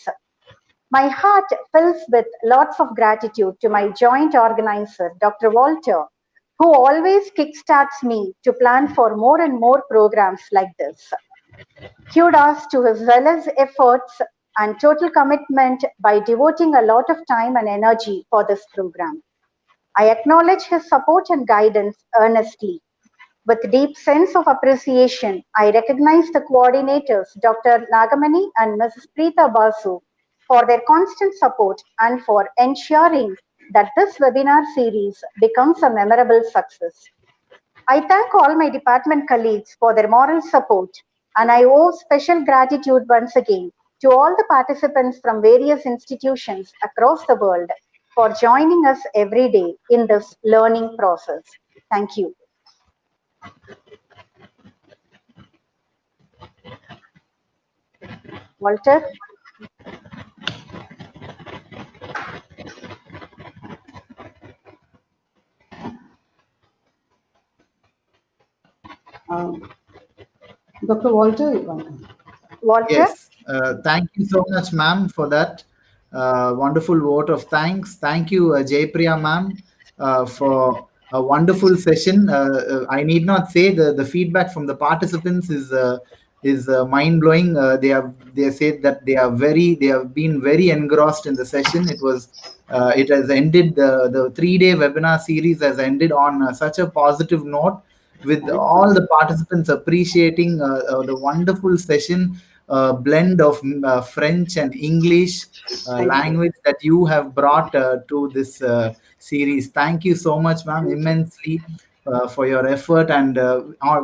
My heart fills with lots of gratitude to my joint organizer, Dr. Walter, who always kickstarts me to plan for more and more programs like this. Kudos to his zealous efforts and total commitment by devoting a lot of time and energy for this program. I acknowledge his support and guidance earnestly. With deep sense of appreciation, I recognize the coordinators, Dr. Nagamani and Mrs. Preeta Basu, for their constant support and for ensuring that this webinar series becomes a memorable success. I thank all my department colleagues for their moral support, and I owe special gratitude once again to all the participants from various institutions across the world for joining us every day in this learning process. Thank you. Walter? Dr. Walter, Walter? Yes, thank you so much, ma'am, for that wonderful vote of thanks. Thank you, Jaypriya, ma'am, for a wonderful session. I need not say the feedback from the participants is mind blowing. They said that they have been very engrossed in the session. It has ended the 3-day webinar series has ended on such a positive note, with all the participants appreciating the wonderful session blend of French and English language that you have brought to this series. Thank you so much, ma'am, immensely for your effort. And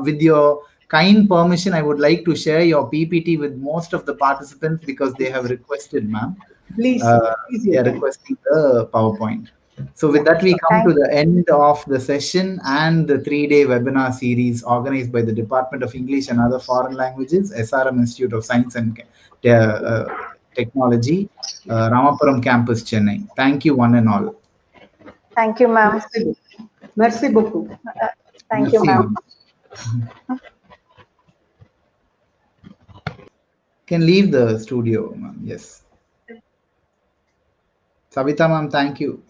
with your kind permission, I would like to share your PPT with most of the participants because they have requested, ma'am. please, Uh, please, they you are can. requesting the PowerPoint. So with Yeah, that, we sure. come to the end of the session and the 3-day webinar series organized by the Department of English and Other Foreign Languages, SRM Institute of Science and Technology, Ramapuram Campus, Chennai. Thank you, one and all. Thank you, ma'am. Merci beaucoup. Merci beaucoup. Thank you, Merci, ma'am. ma'am. Can leave the studio, ma'am. Yes. Savitha, ma'am, thank you.